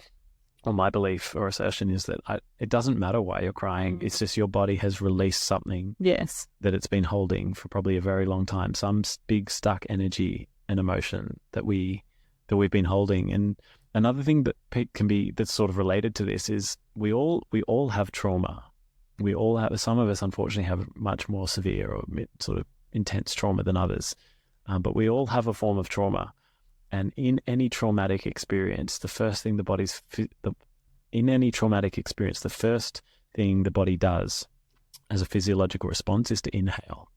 well, my belief or assertion is that it doesn't matter why you're crying. It's just your body has released something that it's been holding for probably a very long time, some big stuck energy and emotion that we've been holding. And another thing that that's sort of related to this is we all have trauma. we all have, some of us unfortunately have much more severe or sort of intense trauma than others, but we all have a form of trauma. And in any traumatic experience, the first thing the body does as a physiological response is to inhale.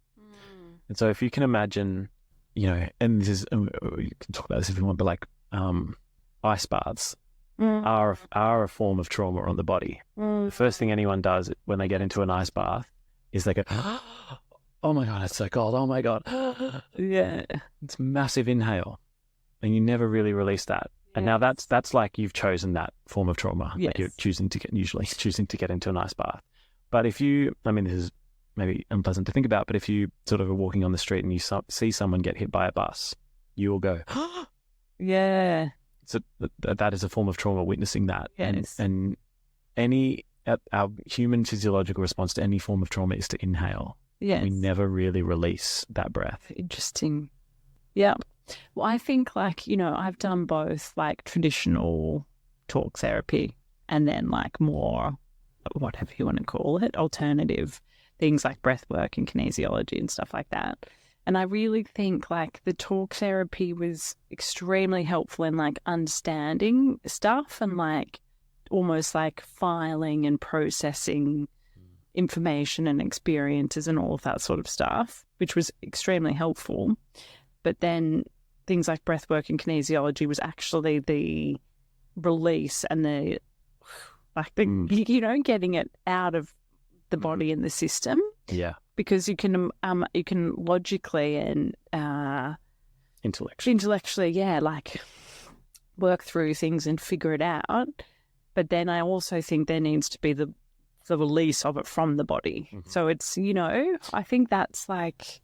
And so if you can imagine, and this is, you can talk about this if you want, but like ice baths are a form of trauma on the body. The first thing anyone does when they get into an ice bath is they go, oh my God, it's so cold. Oh my God. Yeah. It's massive inhale. And you never really release that. Yes. And now that's like you've chosen that form of trauma. Yes. Like you're usually choosing to get into an ice bath. But if you, this is maybe unpleasant to think about, but if you sort of are walking on the street and you see someone get hit by a bus, you will go, yeah. So that is a form of trauma, witnessing that. Yes. And our human physiological response to any form of trauma is to inhale. Yes. We never really release that breath. Interesting. Yeah. Well, I think I've done both like traditional talk therapy and then like more, whatever you want to call it, alternative things like breathwork and kinesiology and stuff like that. And I really think like the talk therapy was extremely helpful in like understanding stuff and like almost like filing and processing information and experiences and all of that sort of stuff, which was extremely helpful. But then things like breathwork and kinesiology was actually the release and getting it out of the body and the system. Yeah. Because you can logically and intellectually, like work through things and figure it out. But then I also think there needs to be the release of it from the body. Mm-hmm. So it's, I think that's like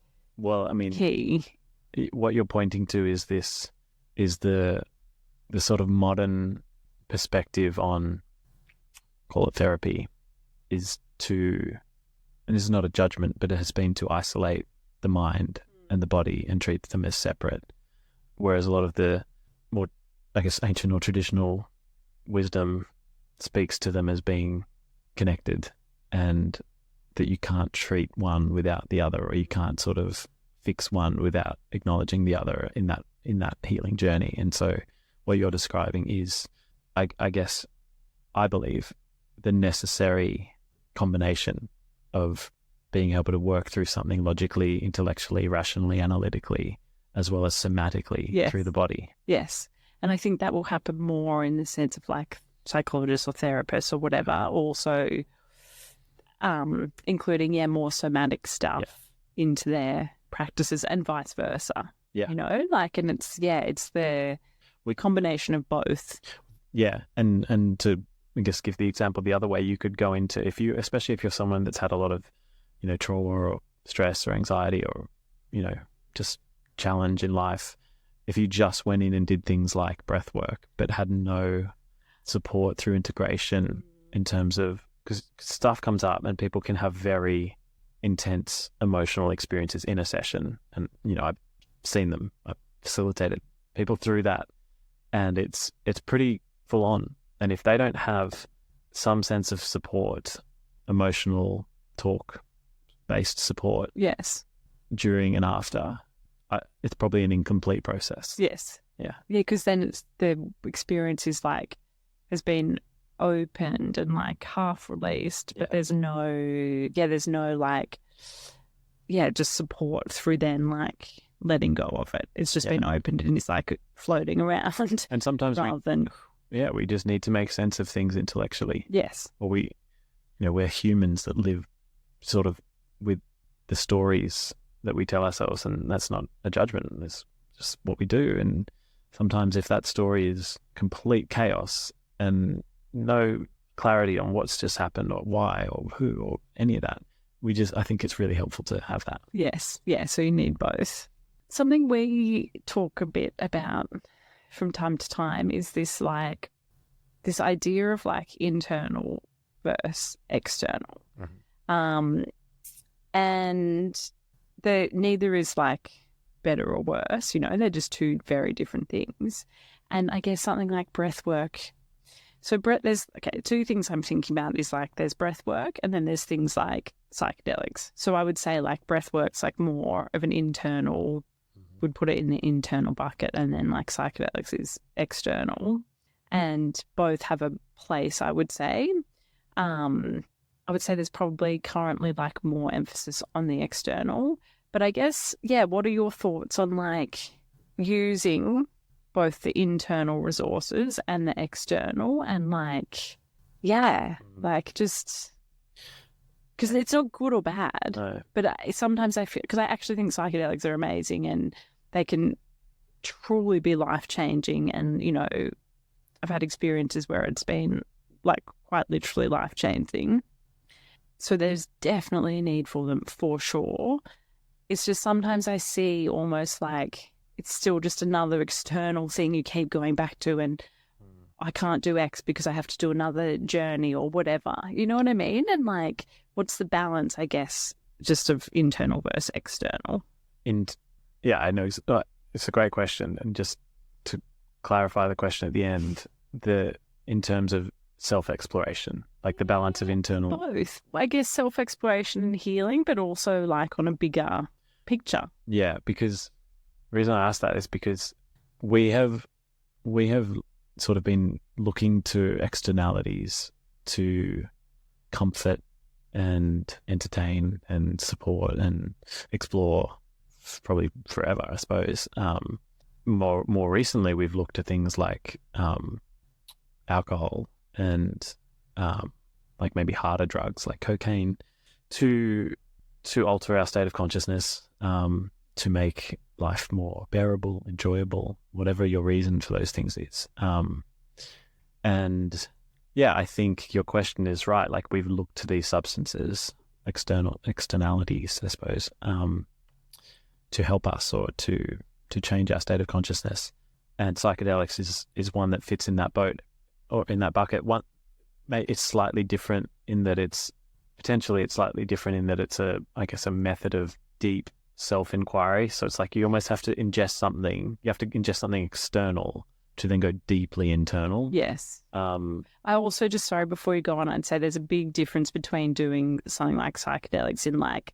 key. What you're pointing to is the sort of modern perspective on, call it therapy, is to, and this is not a judgment, but it has been to isolate the mind and the body and treat them as separate. Whereas a lot of the more, I guess, ancient or traditional wisdom speaks to them as being connected, and that you can't treat one without the other, or you can't sort of fix one without acknowledging the other in that healing journey. And so what you're describing is, I guess, I believe, the necessary combination of being able to work through something logically, intellectually, rationally, analytically, as well as somatically through the body. Yes. And I think that will happen more in the sense of like psychologists or therapists or whatever, also including, more somatic stuff into their practices and vice versa. Yeah. And it's the combination of both. Yeah. And to, I guess, give the example the other way, you could go into, especially if you're someone that's had a lot of, trauma or stress or anxiety or, just challenge in life, if you just went in and did things like breath work, but had no support through integration in terms of, because stuff comes up and people can have very intense emotional experiences in a session. And, I've seen them, I've facilitated people through that, and it's pretty full on. And if they don't have some sense of support, emotional talk-based support, during and after, it's probably an incomplete process. Yes. Yeah. Yeah, because then the experience is like has been opened and like half released, but there's no just support through then like letting go of it. It's just been opened and it's like floating around. And sometimes we just need to make sense of things intellectually. Yes. Or we're humans that live sort of with the stories that we tell ourselves, and that's not a judgment. It's just what we do. And sometimes if that story is complete chaos and no clarity on what's just happened or why or who or any of that, I think it's really helpful to have that. Yes. Yeah. So you need both. Something we talk a bit about from time to time is this idea of like internal versus external. Mm-hmm. And neither is like better or worse, they're just two very different things. And I guess something like breath work So there's two things I'm thinking about is like there's breath work and then there's things like psychedelics. So I would say like breath work's like more of an internal, would put it in the internal bucket, and then like psychedelics is external, and both have a place, I would say. I would say there's probably currently like more emphasis on the external, but I guess, yeah, what are your thoughts on like using both the internal resources and the external, and like, yeah, like just because it's not good or bad, No. but sometimes I feel, because I actually think psychedelics are amazing and they can truly be life-changing, and, you know, I've had experiences where it's been like quite literally life-changing. So there's definitely a need for them for sure. It's just sometimes I see almost like it's still just another external thing you keep going back to, and I can't do X because I have to do another journey or whatever. You know what I mean? And like, what's the balance, I guess, just of internal versus external? Yeah, I know. It's a great question. And just to clarify the question at the end, in terms of self-exploration, like the balance of internal... Both. I guess self-exploration and healing, but also like on a bigger picture. Yeah, because the reason I asked that is because we have sort of been looking to externalities to comfort and entertain and support and explore probably forever, I suppose. More recently, we've looked at things like alcohol and like maybe harder drugs like cocaine to alter our state of consciousness, to make life more bearable, enjoyable, whatever your reason for those things is. And yeah, I think your question is right. Like, we've looked to these substances, externalities, I suppose, to help us or to change our state of consciousness. And psychedelics is one that fits in that boat or in that bucket. It's slightly different in that it's I guess a method of deep self-inquiry. So it's like you almost have to ingest something. You have to ingest something external to then go deeply internal. Yes. I also just, sorry, before you go on, I'd say there's a big difference between doing something like psychedelics in like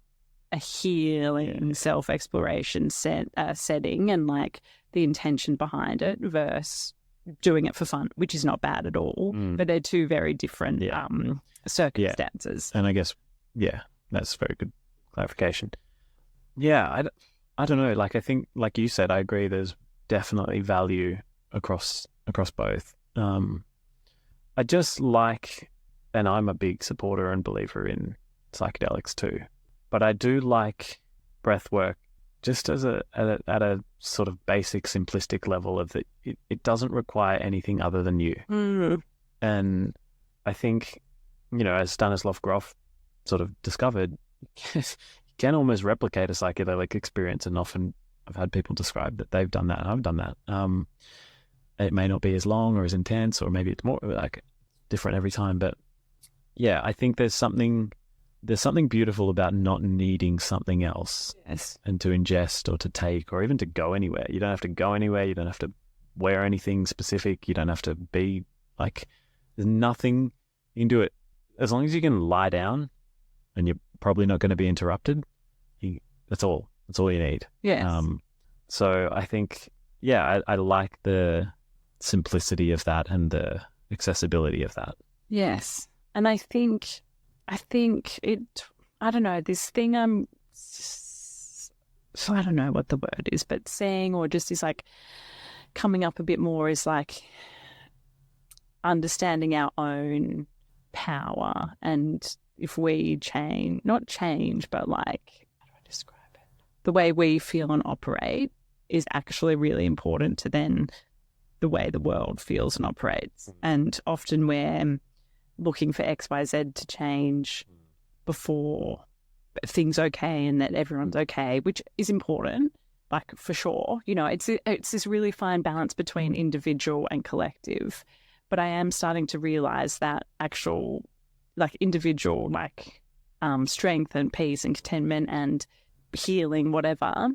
a healing self-exploration setting and like the intention behind it versus doing it for fun, which is not bad at all, but they're two very different circumstances. And I guess, yeah, that's very good clarification. Yeah, I don't know. Like, I think, like you said, I agree. There's definitely value across both. I just like, and I'm a big supporter and believer in psychedelics too, but I do like breath work just as at a sort of basic, simplistic level of that. It doesn't require anything other than you. And I think, you know, as Stanislav Grof sort of discovered, you can almost replicate a psychedelic experience, and often I've had people describe that they've done that, and I've done that. It may not be as long or as intense, or maybe it's more like different every time, but yeah, I think there's something beautiful about not needing something else. Yes. And to ingest or to take or even to go anywhere. You don't have to go anywhere. You don't have to wear anything specific. You don't have to be like, there's nothing. You can do it as long as you can lie down and you're probably not going to be interrupted. That's all you need. Yes. So I think, yeah, I like the simplicity of that and the accessibility of that. Yes. And I think it, I don't know, this thing so I don't know what the word is, but saying or just is like coming up a bit more is like understanding our own power, and if we not change, but like, how do I describe it? The way we feel and operate is actually really important to then the way the world feels and operates. And often we're looking for X, Y, Z to change before things okay and that everyone's okay, which is important, like for sure. You know, it's this really fine balance between individual and collective. But I am starting to realize that actual, like, individual, like, strength and peace and contentment and healing, whatever,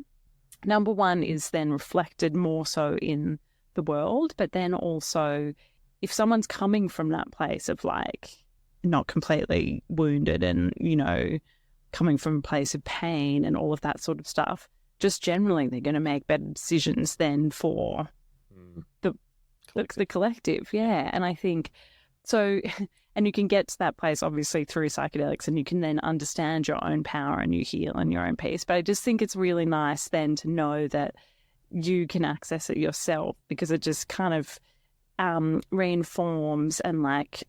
number one is then reflected more so in the world, but then also if someone's coming from that place of like not completely wounded and, you know, coming from a place of pain and all of that sort of stuff, just generally they're going to make better decisions than for the collective. Yeah. And I think so, and you can get to that place obviously through psychedelics, and you can then understand your own power and you heal and your own peace. But I just think it's really nice then to know that you can access it yourself, because it just kind of reinforms and like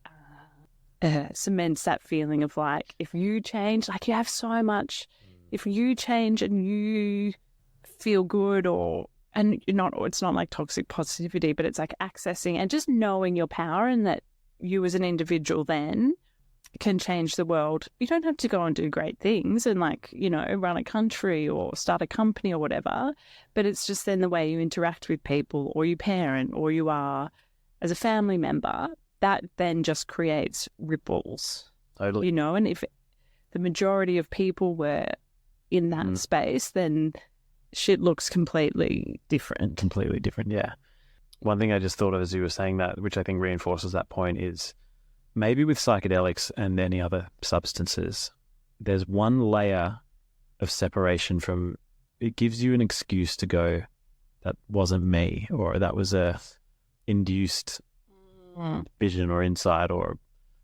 cements that feeling of like, if you change, like you have so much, if you change and you feel good, and you're not, it's not like toxic positivity, but it's like accessing and just knowing your power, and that you as an individual then can change the world. You don't have to go and do great things and like, you know, run a country or start a company or whatever, but it's just then the way you interact with people, or you parent, or you are as a family member, that then just creates ripples. Totally. You know, and if the majority of people were in that space, then shit looks completely different. Completely different, yeah. One thing I just thought of as you were saying that, which I think reinforces that point, is maybe with psychedelics and any other substances, there's one layer of separation from, it gives you an excuse to go, that wasn't me, or that was a induced vision or insight or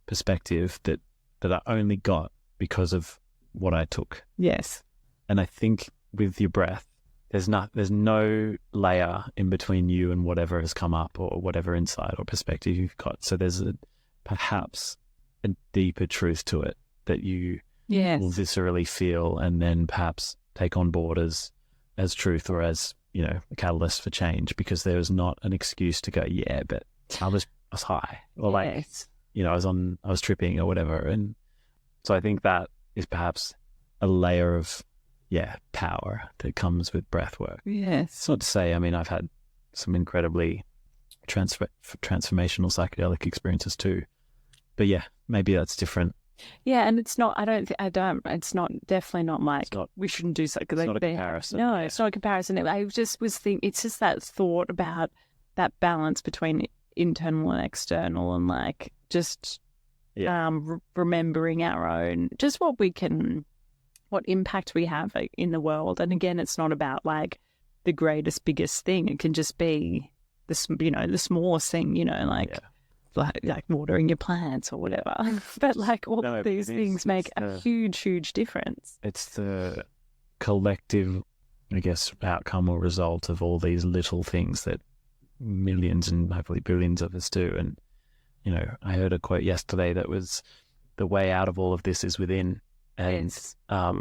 perspective that I only got because of what I took. Yes. And I think with your breath, there's no layer in between you and whatever has come up or whatever insight or perspective you've got. So there's perhaps a deeper truth to it that you will viscerally feel and then perhaps take on board as truth, or as, you know, a catalyst for change, because there was not an excuse to go, yeah, but I was high, or like, you know, I was tripping or whatever. And so I think that is perhaps a layer of power that comes with breath work. Yes. It's not to say, I mean, I've had some incredibly transformational psychedelic experiences too, but yeah, maybe that's different. Yeah, and it's not, it's not, definitely not like, we shouldn't do so. It's not a comparison. No, it's not a comparison. I just was thinking, it's just that thought about that balance between internal and external, and like just remembering our own, just what impact we have in the world. And again, it's not about like the greatest, biggest thing. It can just be the smallest thing, you know, like watering your plants or whatever. But like all of these things make a huge, huge difference. It's the collective, I guess, outcome or result of all these little things that millions and hopefully billions of us do. And, you know, I heard a quote yesterday that was, the way out of all of this is within. And I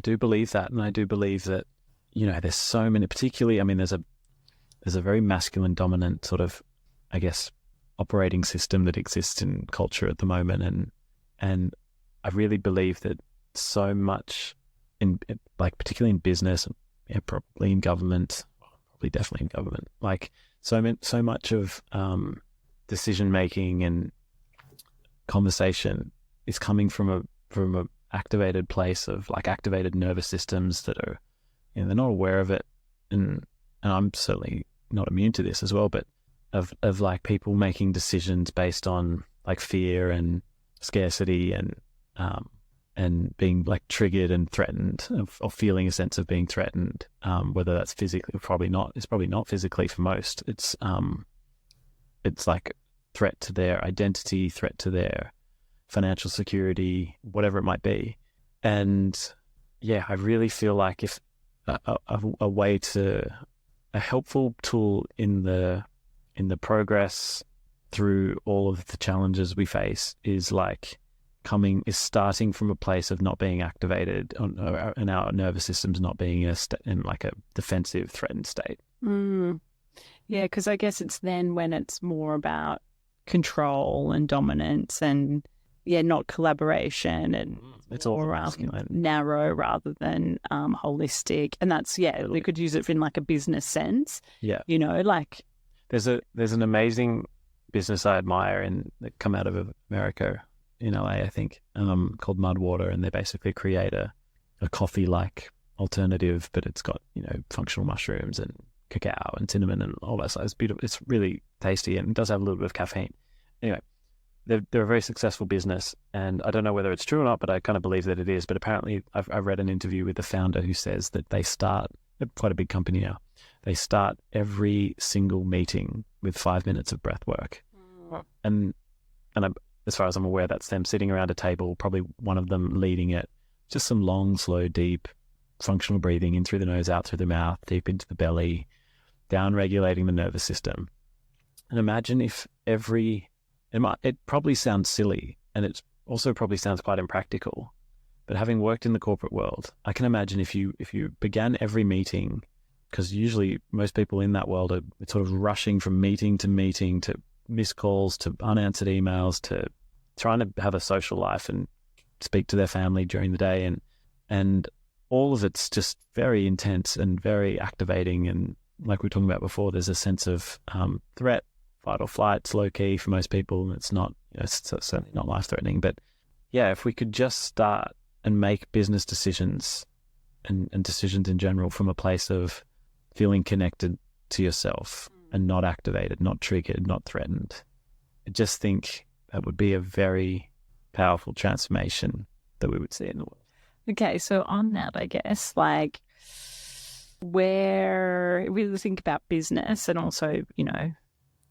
do believe that, and I do believe that, you know, there's so many, particularly, I mean, there's a very masculine dominant sort of, I guess, operating system that exists in culture at the moment, and I really believe that so much in, like, particularly in business, probably in government, probably definitely in government, like so much of decision making and conversation is coming from a activated place of like activated nervous systems that are, you know, they're not aware of it, and I'm certainly not immune to this as well, but of like people making decisions based on like fear and scarcity and being like triggered and threatened, or feeling a sense of being threatened, whether that's physically, it's probably not physically for most. It's like threat to their identity, threat to their financial security, whatever it might be. And yeah, I really feel like if a way to, a helpful tool in the progress through all of the challenges we face is starting from a place of not being activated and our nervous systems not being in like a defensive, threatened state. Yeah, because I guess it's then when it's more about control and dominance and not collaboration, and it's all narrow rather than holistic. And that's we could use it in like a business sense. Yeah, you know, like there's an amazing business I admire that come out of America in LA, I think, called Mudwater, and they basically create a coffee like alternative, but it's got, you know, functional mushrooms and cacao and cinnamon and all that stuff. It's beautiful. It's really tasty and it does have a little bit of caffeine. Anyway, they're a very successful business, and I don't know whether it's true or not, but I kind of believe that it is. But apparently, I read an interview with the founder who says that they start, they're quite a big company now, they start every single meeting with 5 minutes of breath work. And as far as I'm aware, that's them sitting around a table, probably one of them leading it, just some long, slow, deep, functional breathing in through the nose, out through the mouth, deep into the belly, down regulating the nervous system. And imagine if it probably sounds silly, and it also probably sounds quite impractical, but having worked in the corporate world, I can imagine if you began every meeting, because usually most people in that world are sort of rushing from meeting to missed calls to unanswered emails to trying to have a social life and speak to their family during the day, and all of it's just very intense and very activating. And like we were talking about before, there's a sense of threat, fight or flight. It's low key for most people. It's not, it's certainly not life threatening. But yeah, if we could just start and make business decisions and decisions in general from a place of feeling connected to yourself and not activated, not triggered, not threatened, I just think that would be a very powerful transformation that we would see in the world. Okay, so on that, I guess, like, where we think about business and also,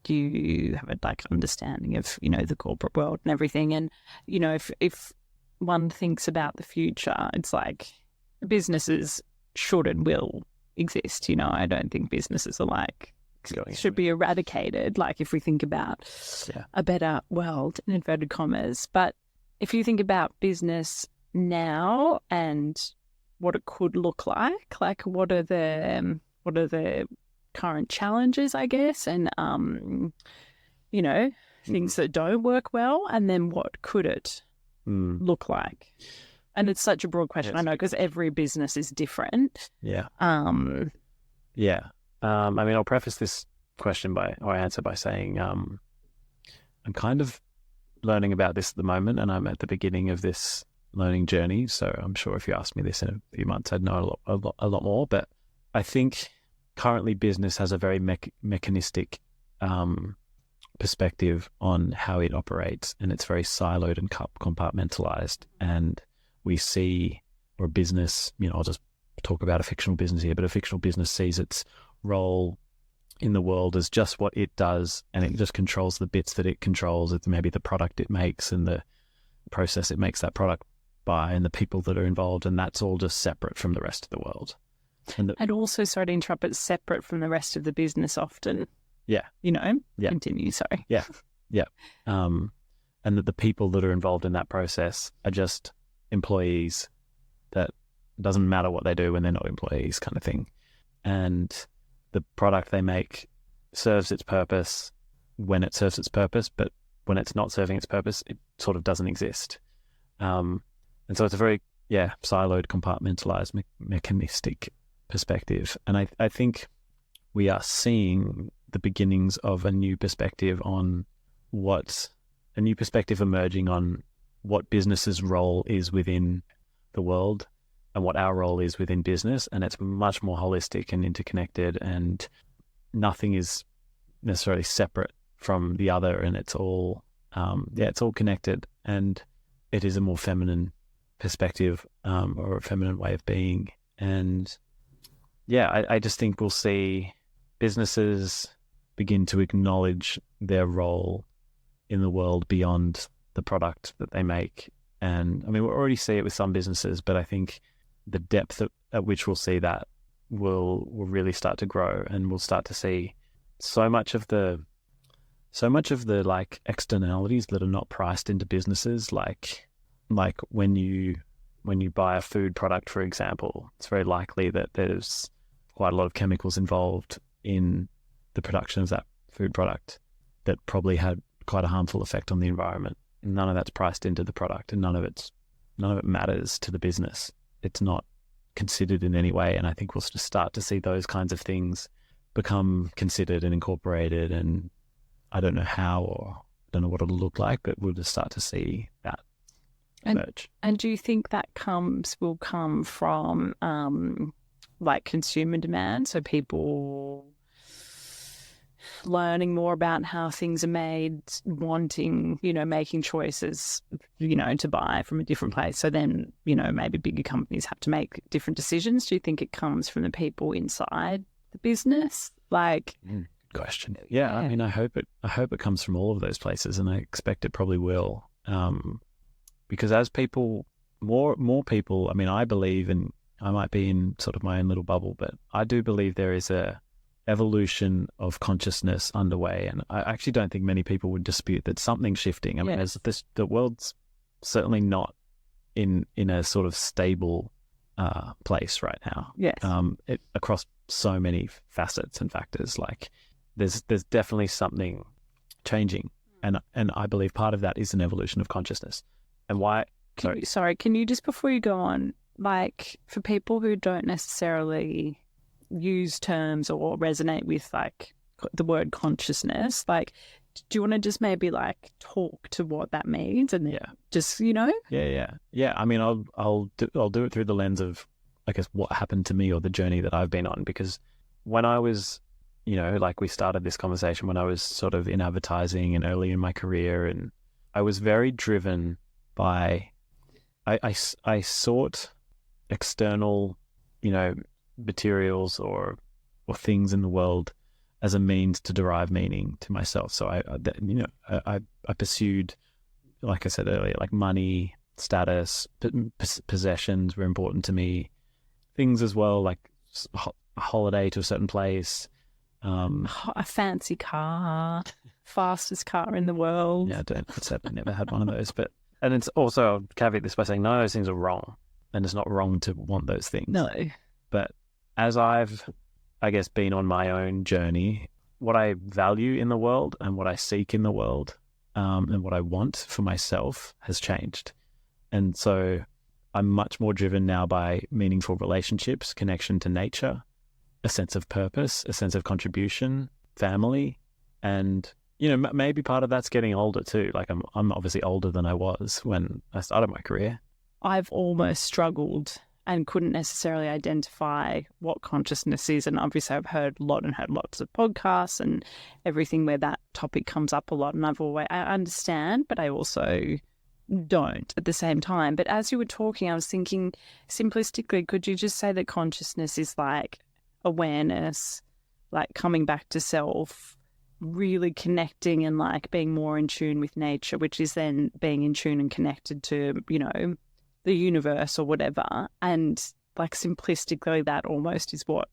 do you have a understanding of, the corporate world and everything? And, if one thinks about the future, it's like businesses should and will exist. I don't think businesses are should be eradicated. Like if we think about a better world in inverted commas, but if you think about business now and what it could look like what are the current challenges, I guess, and things that don't work well, and then what could it look like? And it's such a broad question, I know, because every business is different. I'll preface this question answer by saying I'm kind of learning about this at the moment, and I'm at the beginning of this learning journey. So I'm sure if you asked me this in a few months, I'd know a lot more. But I think currently business has a very mechanistic perspective on how it operates, and it's very siloed and compartmentalized. And we see, or business, I'll just talk about a fictional business here, but a fictional business sees its role in the world as just what it does, and it just controls the bits that it controls. It's maybe the product it makes and the process it makes that product by and the people that are involved, and that's all just separate from the rest of the world. And also, sorry to interrupt, it's separate from the rest of the business often. Continue, sorry. And that the people that are involved in that process are just employees, that doesn't matter what they do when they're not employees, kind of thing. And the product they make serves its purpose when it serves its purpose, but when it's not serving its purpose, it sort of doesn't exist. And so it's a very, siloed, compartmentalized, mechanistic perspective. And I think we are seeing the beginnings of a new perspective emerging on what business's role is within the world and what our role is within business. And it's much more holistic and interconnected, and nothing is necessarily separate from the other. And it's all, it's all connected, and it is a more feminine perspective, or a feminine way of being. And I just think we'll see businesses begin to acknowledge their role in the world beyond the product that they make. And we already see it with some businesses, but I think the depth at which we'll see that will really start to grow, and we'll start to see so much of the like externalities that are not priced into businesses, like when you buy a food product, for example, it's very likely that there's quite a lot of chemicals involved in the production of that food product that probably had quite a harmful effect on the environment. None of that's priced into the product, and none of it matters to the business. It's not considered in any way. And I think we'll just start to see those kinds of things become considered and incorporated. And I don't know how, or I don't know what it'll look like, but we'll just start to see that emerge. And do you think that will come from like consumer demand. So people learning more about how things are made, wanting, making choices, to buy from a different place. So then, maybe bigger companies have to make different decisions. Do you think it comes from the people inside the business? Like, good question. Yeah, I mean, I hope it comes from all of those places, and I expect it probably will. Because as people, more people, I mean, I believe, and I might be in sort of my own little bubble, but I do believe there is a evolution of consciousness underway, and I actually don't think many people would dispute that something's shifting. I mean, as the world's certainly not in a sort of stable place right now. Yes. Across so many facets and factors, like there's definitely something changing, and I believe part of that is an evolution of consciousness. And why? Can you just, before you go on, like for people who don't necessarily use terms or resonate with like the word consciousness, like, do you want to just maybe like talk to what that means, and just yeah. I mean, I'll do it through the lens of, I guess, what happened to me or the journey that I've been on. Because when I was, like we started this conversation when I was sort of in advertising and early in my career, and I was very driven by, I sought external, materials or things in the world as a means to derive meaning to myself. So I pursued, like I said earlier, like money, status, possessions were important to me. Things as well, like a holiday to a certain place, a fancy car, fastest car in the world. Yeah, I never had one of those. And it's also, I'll caveat this by saying none of those things are wrong, and it's not wrong to want those things. No. But as I've, I guess, been on my own journey, what I value in the world and what I seek in the world, and what I want for myself has changed. And so I'm much more driven now by meaningful relationships, connection to nature, a sense of purpose, a sense of contribution, family. And, maybe part of that's getting older too. Like I'm obviously older than I was when I started my career. I've almost struggled and couldn't necessarily identify what consciousness is. And obviously I've heard lots of podcasts and everything where that topic comes up a lot. And I understand, but I also don't at the same time. But as you were talking, I was thinking simplistically, could you just say that consciousness is like awareness, like coming back to self, really connecting and like being more in tune with nature, which is then being in tune and connected to, the universe or whatever. And like simplistically, that almost is what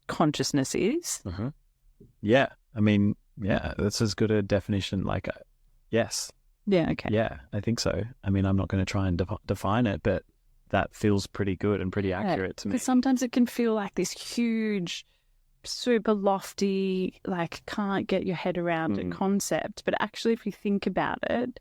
consciousness is. Mm-hmm. Yeah. I mean, yeah, that's as good a definition. Like, yes. Yeah. Okay. Yeah, I think so. I mean, I'm not going to try and define it, but that feels pretty good and pretty accurate to me. Because sometimes it can feel like this huge, super lofty, like can't get your head around a concept. But actually, if you think about it,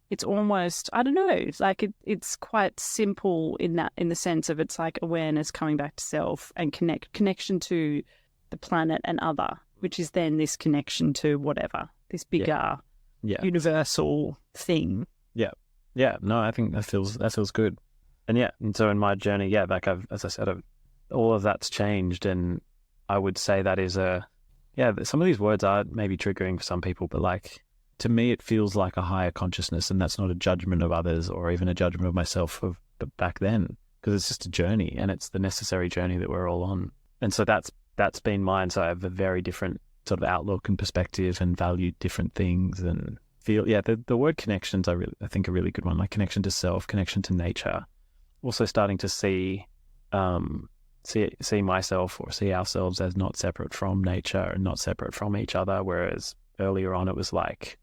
it's almost, I don't know, it's like it's quite simple in the sense of it's like awareness, coming back to self, and connection to the planet and other, which is then this connection to whatever, this bigger universal thing. Yeah. Yeah. No, I think that feels good. And so in my journey, like as I said, all of that's changed, and I would say that is some of these words are maybe triggering for some people, but like, to me, it feels like a higher consciousness, and that's not a judgment of others or even a judgment of myself back then, because it's just a journey, and it's the necessary journey that we're all on. And so that's been mine. So I have a very different sort of outlook and perspective, and value different things, and feel, the word connections, I think a really good one, like connection to self, connection to nature. Also starting to see myself or see ourselves as not separate from nature and not separate from each other, whereas earlier on it was like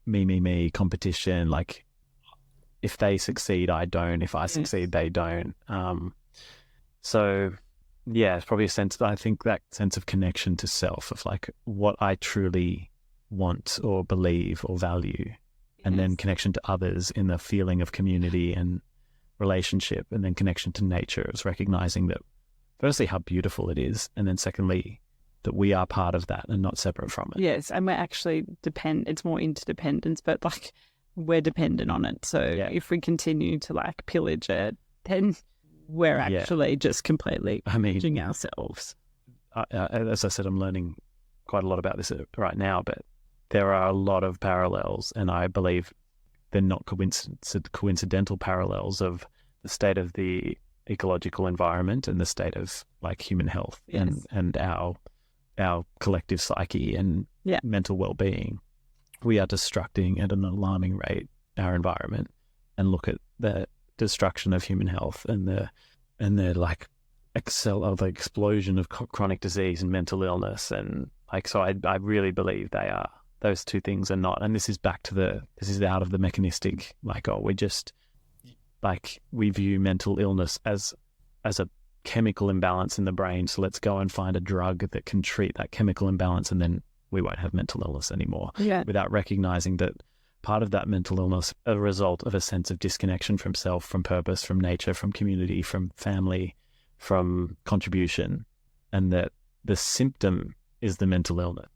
me, competition, like if they succeed, I don't, if I succeed, they don't. So yeah, it's probably I think that sense of connection to self, of like what I truly want or believe or value, and then connection to others in the feeling of community and relationship, and then connection to nature is recognizing that firstly how beautiful it is, and then secondly that we are part of that and not separate from it. Yes, and we're actually it's more interdependence, but like we're dependent on it. So if we continue to like pillage it, then we're actually just completely judging ourselves. As I said, I'm learning quite a lot about this right now, but there are a lot of parallels, and I believe they're not coincidental parallels of the state of the ecological environment and the state of like human health and our collective psyche and mental well-being. We are destructing at an alarming rate our environment, and look at the destruction of human health and the like the explosion of chronic disease and mental illness, and like, so I really believe those two things are not, and this is out of the mechanistic, like, we just like, we view mental illness as a chemical imbalance in the brain, so let's go and find a drug that can treat that chemical imbalance, and then we won't have mental illness anymore, without recognizing that part of that mental illness is a result of a sense of disconnection from self, from purpose, from nature, from community, from family, from contribution, and that the symptom is the mental illness.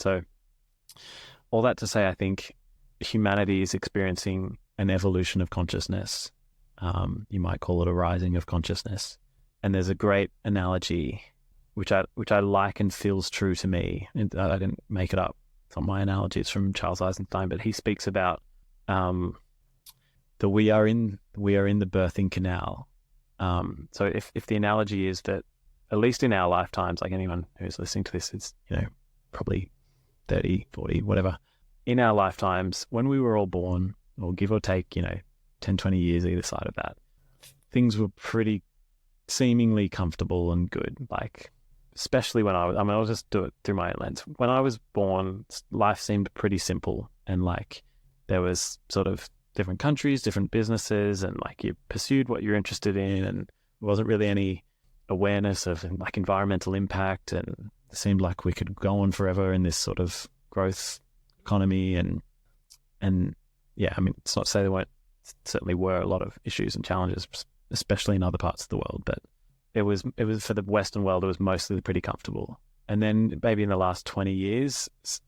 So all that to say, I think humanity is experiencing an evolution of consciousness. You might call it a rising of consciousness. And there's a great analogy which I like and feels true to me. And I didn't make it up. It's not my analogy. It's from Charles Eisenstein, but he speaks about that we are in the birthing canal. So if the analogy is that, at least in our lifetimes, like anyone who's listening to this is, probably 30, 40, whatever. In our lifetimes, when we were all born, or give or take, 10, 20 years either side of that, things were pretty seemingly comfortable and good. Like, especially when I'll just do it through my own lens. When I was born, life seemed pretty simple, and like, there was sort of different countries, different businesses, and like, you pursued what you're interested in, and there wasn't really any awareness of like environmental impact, and it seemed like we could go on forever in this sort of growth economy, and yeah, I mean, it's not to say there certainly were a lot of issues and challenges, especially in other parts of the world, but it was for the Western world, it was mostly pretty comfortable. And then maybe in the last 20 years, it's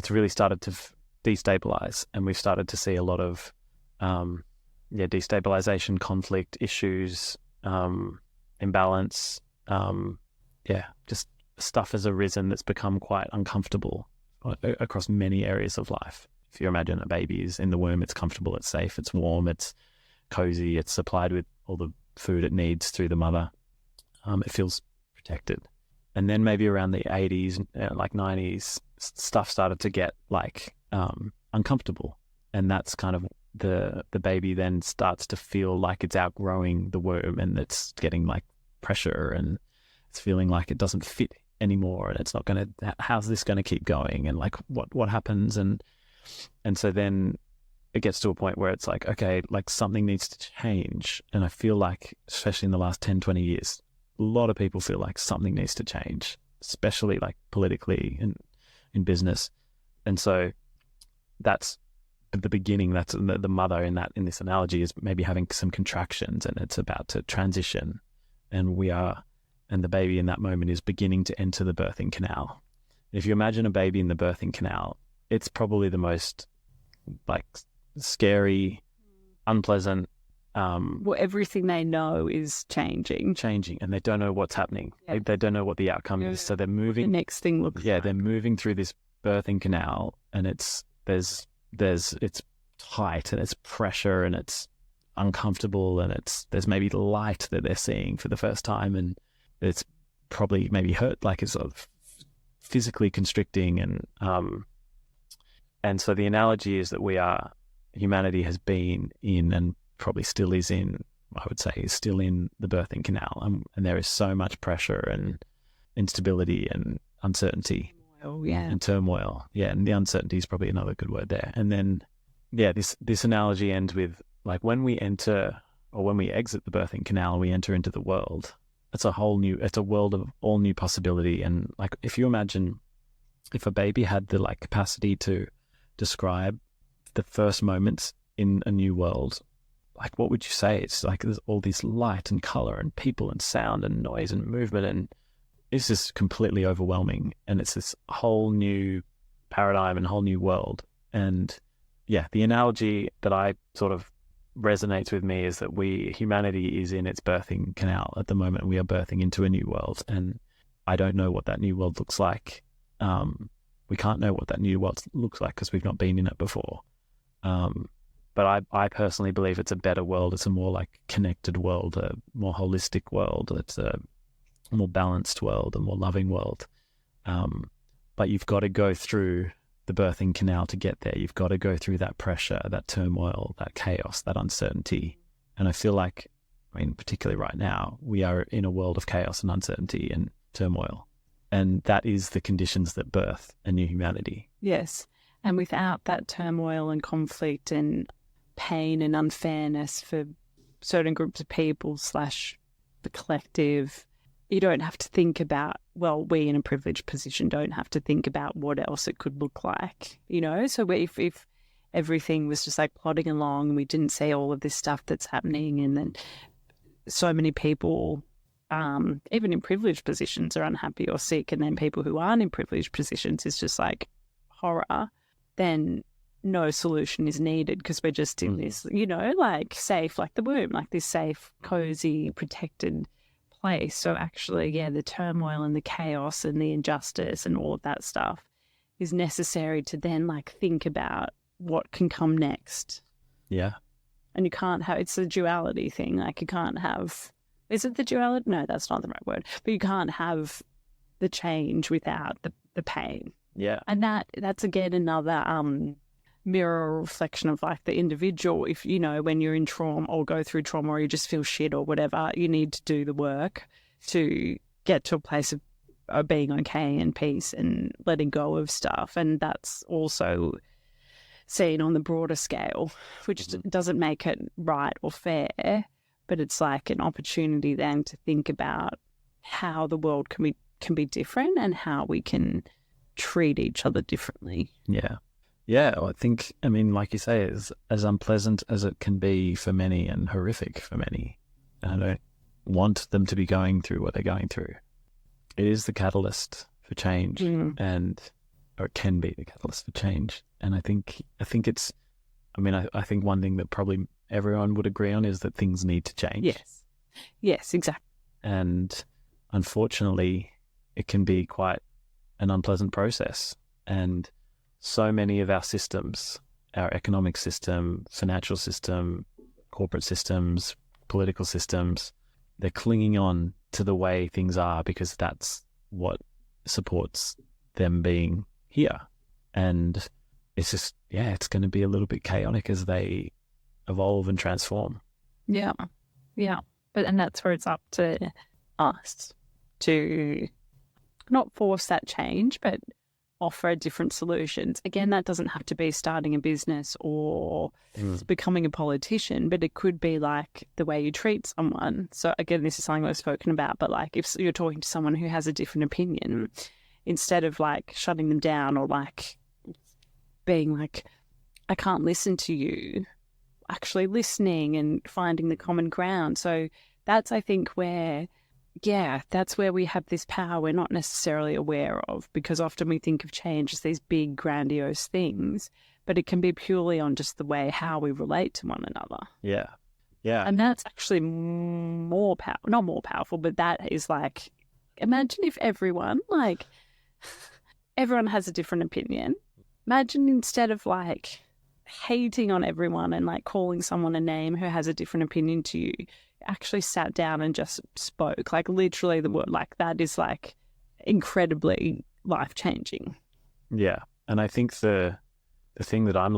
really started to destabilize, and we've started to see a lot of destabilization, conflict, issues, imbalance, just stuff has arisen that's become quite uncomfortable across many areas of life. If you imagine a baby is in the womb, it's comfortable, it's safe, it's warm, it's cozy, it's supplied with all the food it needs through the mother. It feels protected. And then maybe around the 80s, like 90s, stuff started to get like uncomfortable. And that's kind of the baby then starts to feel like it's outgrowing the womb, and it's getting like pressure, and it's feeling like it doesn't fit anymore, and it's not going to, how's this going to keep going, and like what happens, and so then it gets to a point where it's like, okay, like something needs to change. And I feel like, especially in the last 10, 20 years, a lot of people feel like something needs to change, especially like politically and in business. And so that's the beginning. That's the mother in this analogy is maybe having some contractions, and it's about to transition, and the baby in that moment is beginning to enter the birthing canal. If you imagine a baby in the birthing canal, it's probably the most like scary, unpleasant. Well, everything they know is changing, and they don't know what's happening. Yeah. They don't know what the outcome is. So they're moving. The next thing looks. Yeah, like. They're moving through this birthing canal, and it's tight, and it's pressure, and it's uncomfortable, and there's maybe light that they're seeing for the first time, and it's probably maybe hurt, like it's sort of physically constricting, and so the analogy is that humanity has been in, and probably still is in, I would say, is still in the birthing canal, and there is so much pressure and instability and uncertainty. And turmoil. Yeah, and the uncertainty is probably another good word there. And then, this analogy ends with, like, when we enter, or when we exit the birthing canal and we enter into the world, it's a world of all new possibility. And like, if you imagine if a baby had the like capacity to describe the first moments in a new world, like, what would you say? It's like there's all this light and color and people and sound and noise and movement, and it's just completely overwhelming. And it's this whole new paradigm and whole new world. And yeah, the analogy that I sort of resonates with me is that humanity is in its birthing canal at the moment. We are birthing into a new world, and I don't know what that new world looks like. We can't know what that new world looks like because we've not been in it before. But I personally believe it's a better world. It's a more like connected world, a more holistic world. It's a more balanced world, a more loving world. But you've got to go through the birthing canal to get there. You've got to go through that pressure, that turmoil, that chaos, that uncertainty. And I feel like, particularly right now, we are in a world of chaos and uncertainty and turmoil. And that is the conditions that birth a new humanity. Yes. And without that turmoil and conflict and pain and unfairness for certain groups of people / the collective, you don't have to think about, well, we in a privileged position don't have to think about what else it could look like, So if everything was just like plodding along and we didn't see all of this stuff that's happening, and then so many people, even in privileged positions, are unhappy or sick, and then people who aren't in privileged positions is just like horror, then no solution is needed because we're just in this, like safe, like the womb, like this safe, cozy, protected place. So actually, the turmoil and the chaos and the injustice and all of that stuff is necessary to then like think about what can come next. Yeah. And you can't have, it's a duality thing. Like you can't have, is it the duality? No, that's not the right word. But you can't have the change without the pain. Yeah. And that's again another mirror or reflection of like the individual. If, when you're in trauma or go through trauma or you just feel shit or whatever, you need to do the work to get to a place of being okay and peace and letting go of stuff. And that's also seen on the broader scale, which doesn't make it right or fair, but it's like an opportunity then to think about how the world can be different and how we can treat each other differently. Yeah. Yeah, I think, like you say, as unpleasant as it can be for many and horrific for many, I don't want them to be going through what they're going through. It is the catalyst for change, or it can be the catalyst for change. And I think it's, I think one thing that probably everyone would agree on is that things need to change. Yes, exactly. And unfortunately, it can be quite an unpleasant process. And so many of our systems, our economic system, financial system, corporate systems, political systems, they're clinging on to the way things are because that's what supports them being here. And it's just, it's going to be a little bit chaotic as they evolve and transform. Yeah. And that's where it's up to us to not force that change, but offer different solutions. Again, that doesn't have to be starting a business or becoming a politician, but it could be like the way you treat someone. So again, this is something we've spoken about, but like if you're talking to someone who has a different opinion, instead of like shutting them down or like being like, I can't listen to you, actually listening and finding the common ground. So that's, I think, where that's where we have this power we're not necessarily aware of, because often we think of change as these big, grandiose things, but it can be purely on just the way how we relate to one another. Yeah. And that's actually not more powerful, but that is like, imagine if everyone has a different opinion. Imagine instead of like hating on everyone and like calling someone a name who has a different opinion to you, actually sat down and just spoke, like literally the word, like that is like incredibly life-changing. Yeah. And I think the thing that I'm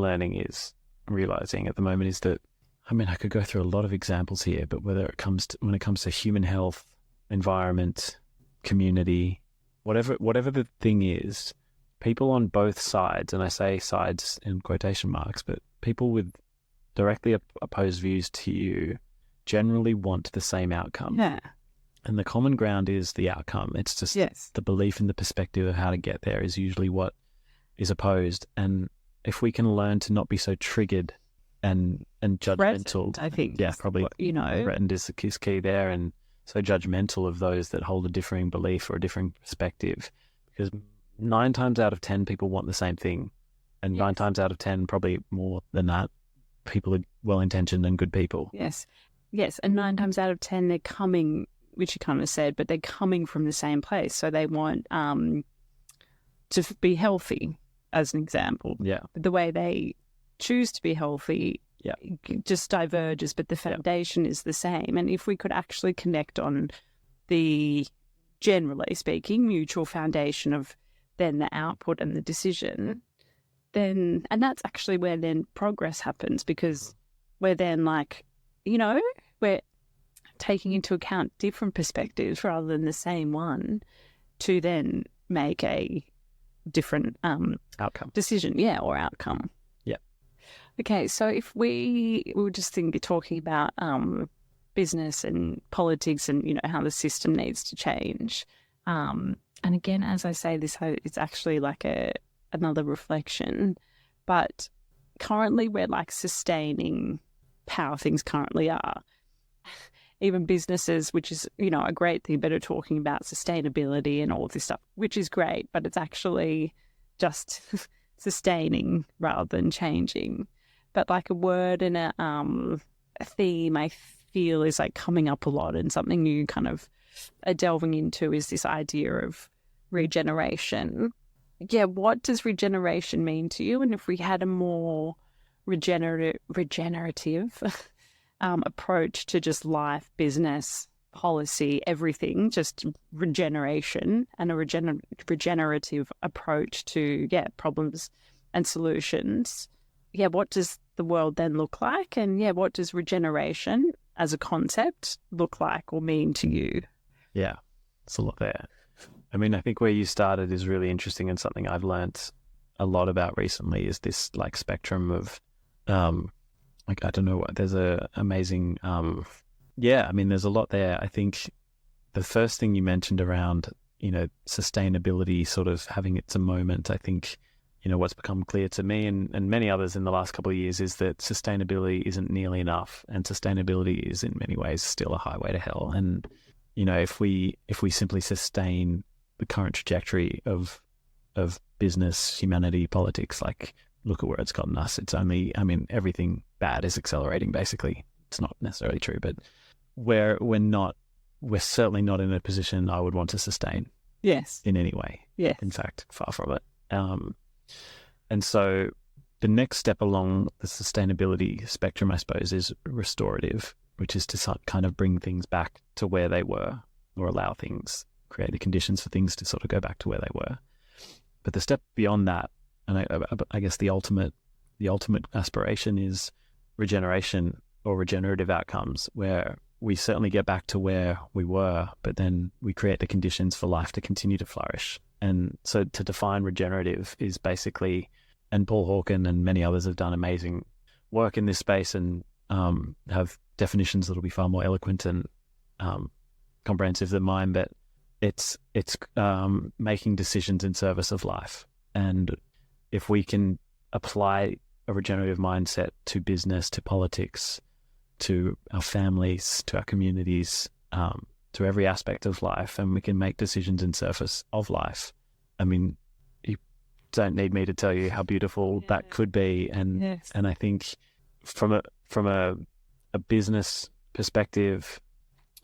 realizing at the moment is that, I could go through a lot of examples here, but when it comes to human health, environment, community, whatever the thing is, people on both sides, and I say sides in quotation marks, but people with directly opposed views to you generally want the same outcome. Yeah. And the common ground is the outcome. It's just the belief and the perspective of how to get there is usually what is opposed. And if we can learn to not be so triggered and judgmental, I think. Yeah, probably, threatened is key there, and so judgmental of those that hold a differing belief or a different perspective, because 9 times out of 10 people want the same thing, and 9 times out of 10, probably more than that, people are well-intentioned and good people. Yes. Yes. And 9 times out of 10, they're coming, which you kind of said, but they're coming from the same place. So they want to be healthy, as an example. Yeah. But the way they choose to be healthy just diverges, but the foundation is the same. And if we could actually connect on the, generally speaking, mutual foundation of then the output and the decision, then, and that's actually where then progress happens, because we're then like, we're taking into account different perspectives rather than the same one to then make a different outcome decision, or outcome. Yeah. Okay, so if we were just talking about business and politics and how the system needs to change, and again, as I say this, it's actually like another reflection, but currently we're like sustaining how things currently are. Even businesses, which is, a great thing, but are talking about sustainability and all of this stuff, which is great, but it's actually just sustaining rather than changing. But like a word and a theme I feel is like coming up a lot, and something you kind of are delving into is this idea of regeneration. Yeah, what does regeneration mean to you? And if we had a more regenerative approach to just life, business, policy, everything, just regeneration, and a regenerative approach to problems and solutions. What does the world then look like? And what does regeneration as a concept look like or mean to you? Yeah, it's a lot there. I mean, I think where you started is really interesting, and something I've learnt a lot about recently is this like spectrum of I don't know what, there's a amazing, there's a lot there. I think the first thing you mentioned around, sustainability sort of having its a moment, I think, what's become clear to me and many others in the last couple of years is that sustainability isn't nearly enough, and sustainability is in many ways still a highway to hell. And, if we simply sustain the current trajectory of business, humanity, politics, like, look at where it's gotten us. It's only, everything bad is accelerating, basically. It's not necessarily true, but we're certainly not in a position I would want to sustain. Yes. In any way. Yes. In fact, far from it. And so the next step along the sustainability spectrum, I suppose, is restorative, which is to kind of bring things back to where they were, or create the conditions for things to sort of go back to where they were. But the step beyond that, and I guess the ultimate aspiration is regeneration or regenerative outcomes, where we certainly get back to where we were, but then we create the conditions for life to continue to flourish. And so to define regenerative is basically, and Paul Hawken and many others have done amazing work in this space and have definitions that will be far more eloquent and comprehensive than mine, but it's making decisions in service of life. And if we can apply a regenerative mindset to business, to politics, to our families, to our communities, to every aspect of life, and we can make decisions in service of life, you don't need me to tell you how beautiful that could be. And yes. And I think from a business perspective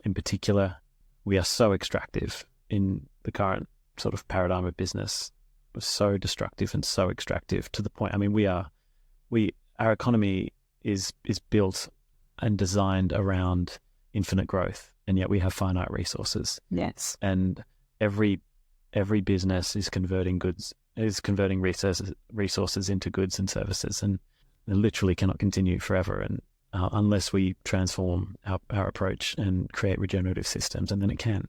in particular, we are so extractive in the current sort of paradigm of business. We're so destructive and so extractive to the point. Our economy is built and designed around infinite growth, and yet we have finite resources. Yes. And every business is converting resources into goods and services, and it literally cannot continue forever. And unless we transform our approach and create regenerative systems, and then it can.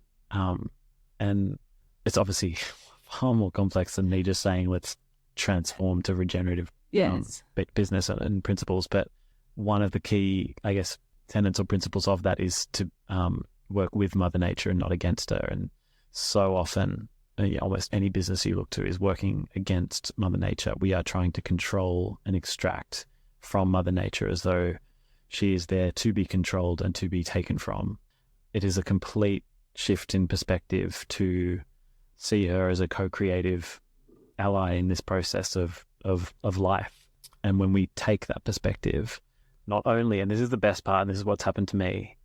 And it's obviously far more complex than me just saying let's transform to regenerative business and principles. But one of the key, I guess, tenets or principles of that is to work with Mother Nature and not against her. And so often, almost any business you look to is working against Mother Nature. We are trying to control and extract from Mother Nature as though she is there to be controlled and to be taken from. It is a complete shift in perspective to see her as a co-creative ally in this process of life. And when we take that perspective, not only, and this is the best part, and this is what's happened to me,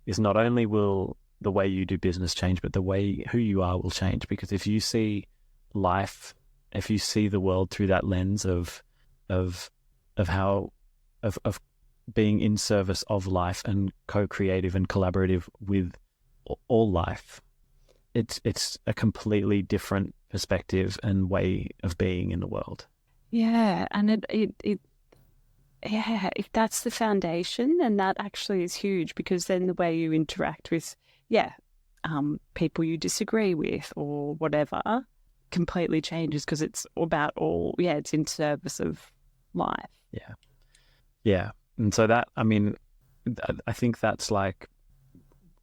is not only will the way you do business change, but the way who you are will change. Because if you see life, if you see the world through that lens of being in service of life and co-creative and collaborative with all life, it's a completely different perspective and way of being in the world. Yeah, and if that's the foundation, then that actually is huge, because then the way you interact with, people you disagree with or whatever completely changes, because it's about it's in service of life. Yeah. Yeah. And so that, I mean, I think that's like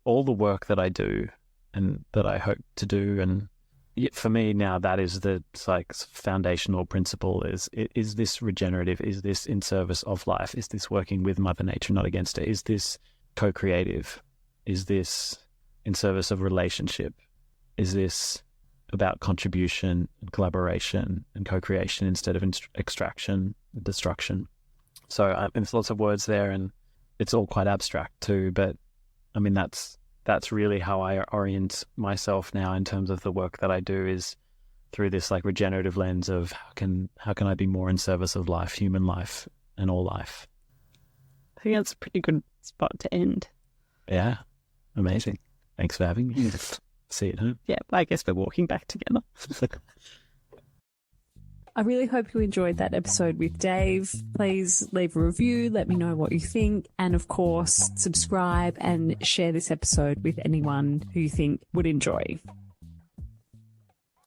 all the work that I do and that I hope to do. And for me now, that is the like foundational principle is this regenerative? Is this in service of life? Is this working with Mother Nature, not against it? Is this co-creative? Is this in service of relationship? Is this about contribution and collaboration and co-creation instead of extraction and destruction? So there's lots of words there, and it's all quite abstract too. But I mean, that's really how I orient myself now in terms of the work that I do, is through this like regenerative lens of how can I be more in service of life, human life, and all life. I think that's a pretty good spot to end. Yeah, amazing. Thanks for having me. See you at home. Yeah, I guess we're walking back together. I really hope you enjoyed that episode with Dave. Please leave a review, let me know what you think, and of course, subscribe and share this episode with anyone who you think would enjoy.